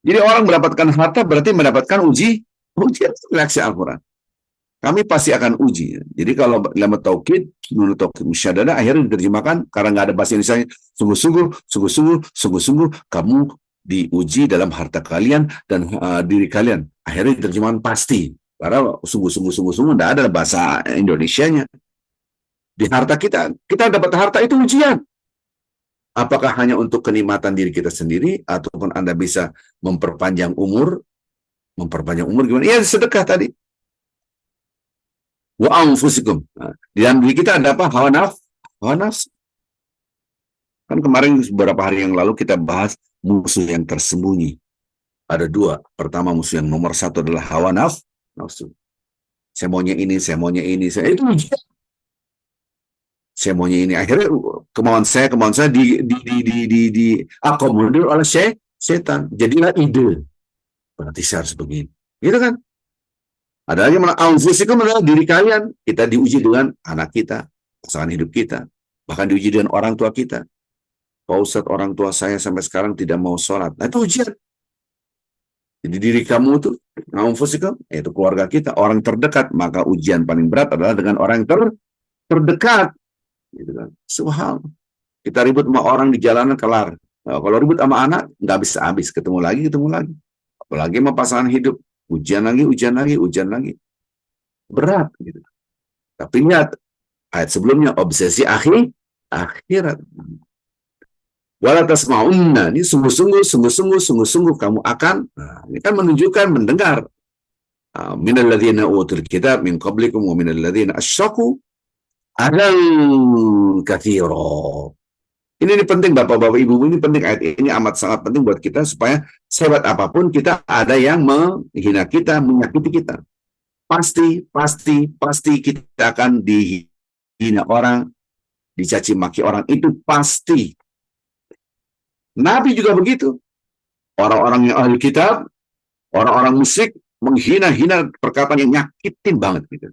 Speaker 1: Jadi orang mendapatkan harta berarti mendapatkan ujian redaksi Al-Quran. Kami pasti akan uji. Jadi kalau lama taukid, menurut taukid musyaddadah, akhirnya diterjemahkan karena nggak ada bahasa Indonesia. Sungguh-sungguh kamu diuji dalam harta kalian dan diri kalian. Akhirnya diterjemahkan pasti. Karena sungguh-sungguh tidak ada bahasa Indonesianya. Di harta kita dapat harta itu ujian. Apakah hanya untuk kenikmatan diri kita sendiri, ataupun Anda bisa memperpanjang umur? Memperpanjang umur gimana? Ya sedekah tadi. Wa anfusikum. Di dalam diri kita ada apa? Hawa nafsu. Kan kemarin beberapa hari yang lalu kita bahas musuh yang tersembunyi. Ada dua. Pertama, musuh yang nomor satu adalah hawa nafsu. Saya maunya ini. Itu ujian. Saya maunya ini. Akhirnya kemauan saya diakomodir oleh setan. Jadilah ide. Berarti saya harus begini. Gitu kan? Ada lagi anfusikum adalah diri kalian. Kita diuji dengan anak kita, pasangan hidup kita, bahkan diuji dengan orang tua kita. Pak Ustadz, orang tua saya sampai sekarang tidak mau sholat. Nah, itu ujian. Jadi diri kamu itu anfusikum, yaitu keluarga kita, orang terdekat. Maka ujian paling berat adalah dengan orang yang terdekat. Gitu kan? Subhanallah. Kita ribut sama orang di jalanan kelar. Nah, kalau ribut sama anak nggak bisa habis, ketemu lagi. Apalagi sama pasangan hidup. Ujian lagi. Berat gitu. Tapi lihat ayat sebelumnya, obsesi akhirat. Wala tasma'unna, ini sungguh-sungguh kamu akan. Ini kan menunjukkan, mendengar. Minal ladzina utul kitab min qablikum wa minal ladzina asyraku adan katsira. Ini penting Bapak-bapak Ibu, ini penting, ayat ini amat sangat penting buat kita supaya sehebat apapun kita ada yang menghina kita, menyakiti kita. pasti kita akan dihina orang, dicaci maki orang, itu pasti. Nabi juga begitu. Orang-orang yang ahli kitab, orang-orang musyrik menghina-hina perkataan yang nyakitin banget gitu.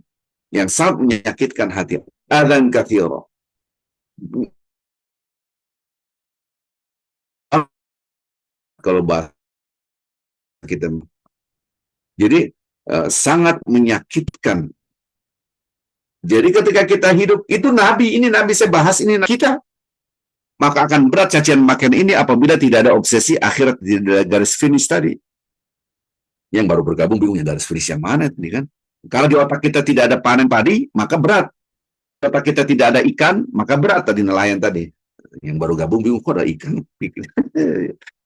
Speaker 1: Yang sangat menyakitkan hati. Adzan katsira. Kalau bahasa kita. Jadi sangat menyakitkan. Jadi ketika kita hidup, itu Nabi, ini Nabi saya bahas, ini kita. Maka akan berat cacian makian ini apabila tidak ada obsesi akhirat di garis finish tadi. Yang baru bergabung bingung garis finish yang mana ini kan. Kalau di otak kita tidak ada panen padi, maka berat. Di otak kita tidak ada ikan, maka berat tadi nelayan tadi. Yang baru gabung bingung kok ada ikan.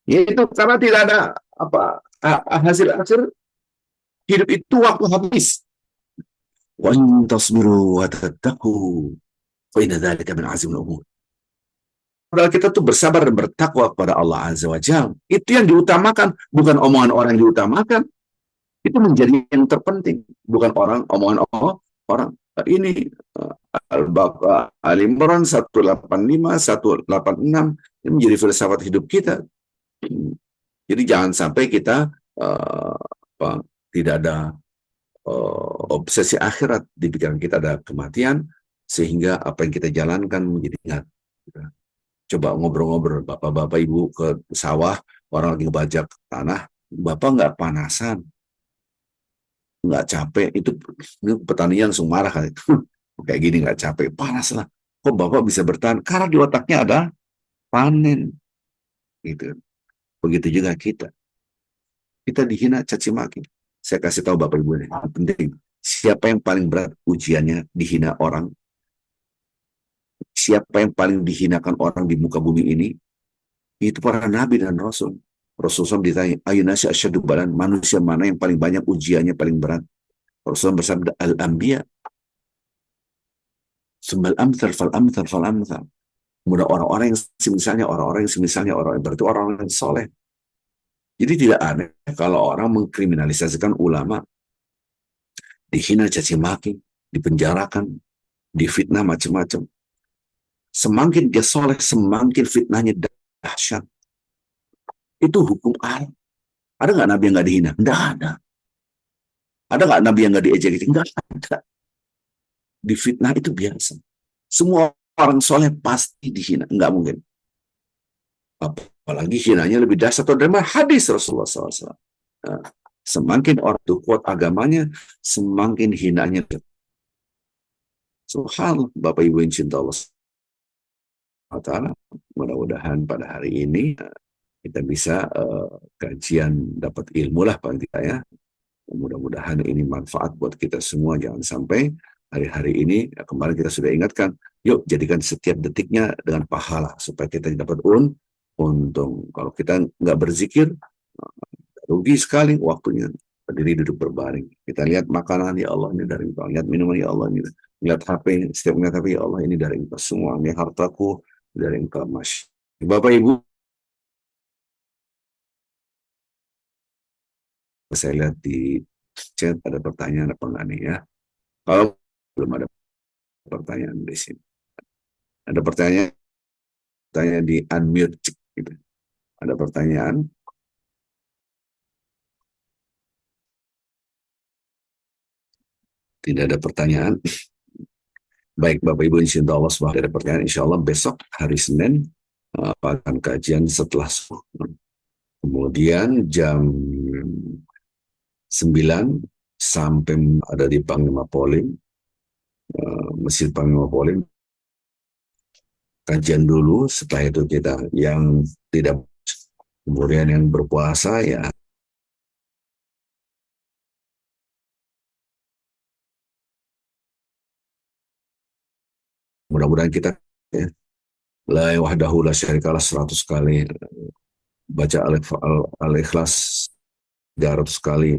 Speaker 1: Ya itu karena tidak ada apa hasil akhir hidup itu waktu habis. Wa in tasbiru wa tattaqu fa inna dzalika min azmil umur. Padahal kita tuh bersabar dan bertakwa kepada Allah Azza wa Jalla. Itu yang diutamakan, bukan omongan orang yang diutamakan. Itu menjadi yang terpenting, bukan omongan orang. Ini Al-Baqarah Al-Imran 185, 186 ini menjadi filsafat hidup kita. Jadi jangan sampai kita tidak ada obsesi akhirat di pikiran kita, ada kematian sehingga apa yang kita jalankan menjadi ingat. Coba ngobrol-ngobrol bapak-bapak ibu ke sawah, orang lagi ngebajak tanah, bapak nggak panasan, nggak capek, itu petani langsung marah kan itu. Kayak gini nggak capek, panas lah. Kok bapak bisa bertahan? Karena di otaknya ada panen. Gitu. Begitu juga kita. Kita dihina, caci maki. Saya kasih tahu bapak ibu ini, penting. Siapa yang paling berat ujiannya dihina orang? Siapa yang paling dihinakan orang di muka bumi ini? Itu para nabi dan rasul. Rasulullah ditanya, ayuna asyaddu balan, manusia mana yang paling banyak ujiannya paling berat? Rasulullah bersabda, al-anbiya. Sumbal amthal fal amthal fal amthal. Kemudian orang-orang yang semisalnya, orang berarti orang-orang yang soleh. Jadi tidak aneh kalau orang mengkriminalisasikan ulama, dihina caci maki, dipenjarakan, difitnah macam-macam. Semakin dia soleh, semakin fitnahnya dahsyat. Itu hukum alam. Ada nggak nabi yang nggak dihina? Nggak ada. Ada nggak nabi yang nggak diejek? Nggak ada. Difitnah itu biasa. Semua orang soleh pasti dihina. Nggak mungkin. Apalagi hinanya lebih dahsyat dari hadis Rasulullah SAW. Nah, semakin orang itu kuat agamanya, semakin hinanya. Subhanallah, Bapak Ibu yang cinta Allah Ta'ala, mudah-mudahan pada hari ini kita bisa kajian dapat ilmu lah paling tidak ya. Mudah-mudahan ini manfaat buat kita semua. Jangan sampai hari-hari ini, kemarin kita sudah ingatkan, yuk jadikan setiap detiknya dengan pahala supaya kita dapat untung. Kalau kita nggak berzikir, rugi sekali waktunya. Berdiri duduk berbaring. Kita lihat makanan, ya Allah ini dari Engkau. Lihat minuman, ya Allah ini. Lihat HP, setiap melihat HP, ya Allah ini dari Engkau. Semua ini hartaku dari Engkau. Bapak Ibu, saya lihat di chat ada pertanyaan apa enggak nih ya? Kalau belum ada pertanyaan di sini. Ada pertanyaan di unmute gitu. Ada pertanyaan? Tidak ada pertanyaan. Baik Bapak Ibu, insya Allah ada pertanyaan. Insya Allah besok hari Senin akan kajian setelah subuh. Kemudian jam 9 sampai ada di Panglima Polim, Masjid Panglima Polim. Kajian dulu, setelah itu kita yang tidak, kemudian yang berpuasa ya mudah-mudahan kita ya, la wahdahu la syarikalah 100 kali, baca al-ikhlas 300 kali,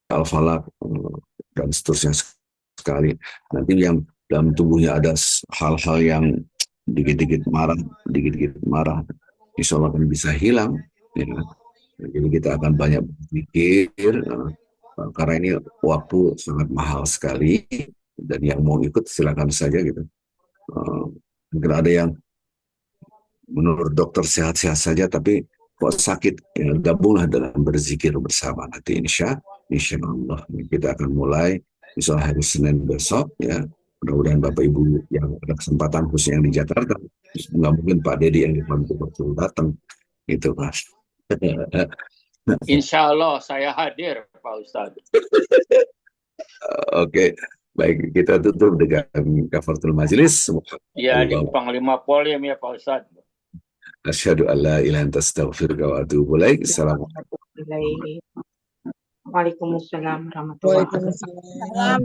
Speaker 1: al-falaq dan seterusnya sekali. Nanti yang dalam tubuhnya ada hal-hal yang dikit-dikit marah, insya Allah akan bisa hilang. Ya. Jadi kita akan banyak berpikir, karena ini waktu sangat mahal sekali dan yang mau ikut silakan saja gitu. Mungkin ada yang menurut dokter sehat-sehat saja tapi kok sakit, ya, gabunglah dalam berzikir bersama nanti insya Allah kita akan mulai misal hari Senin besok ya. Mudah-mudahan Bapak Ibu yang ada kesempatan khususnya yang di Jakarta, nggak mungkin Pak Dedi yang di betul datang itu Mas.
Speaker 2: Insya Allah saya hadir Pak Ustadz.
Speaker 1: Oke, baik kita tutup dengan kafaratul majelis.
Speaker 2: Ya di Panglima Polim ya Pak Ustadz.
Speaker 1: Asyhadu an la ilaha illa anta astaghfiruka wa atubu ilaik. Assalamualaikum.
Speaker 3: Waalaikumsalam warahmatullahi wabarakatuh.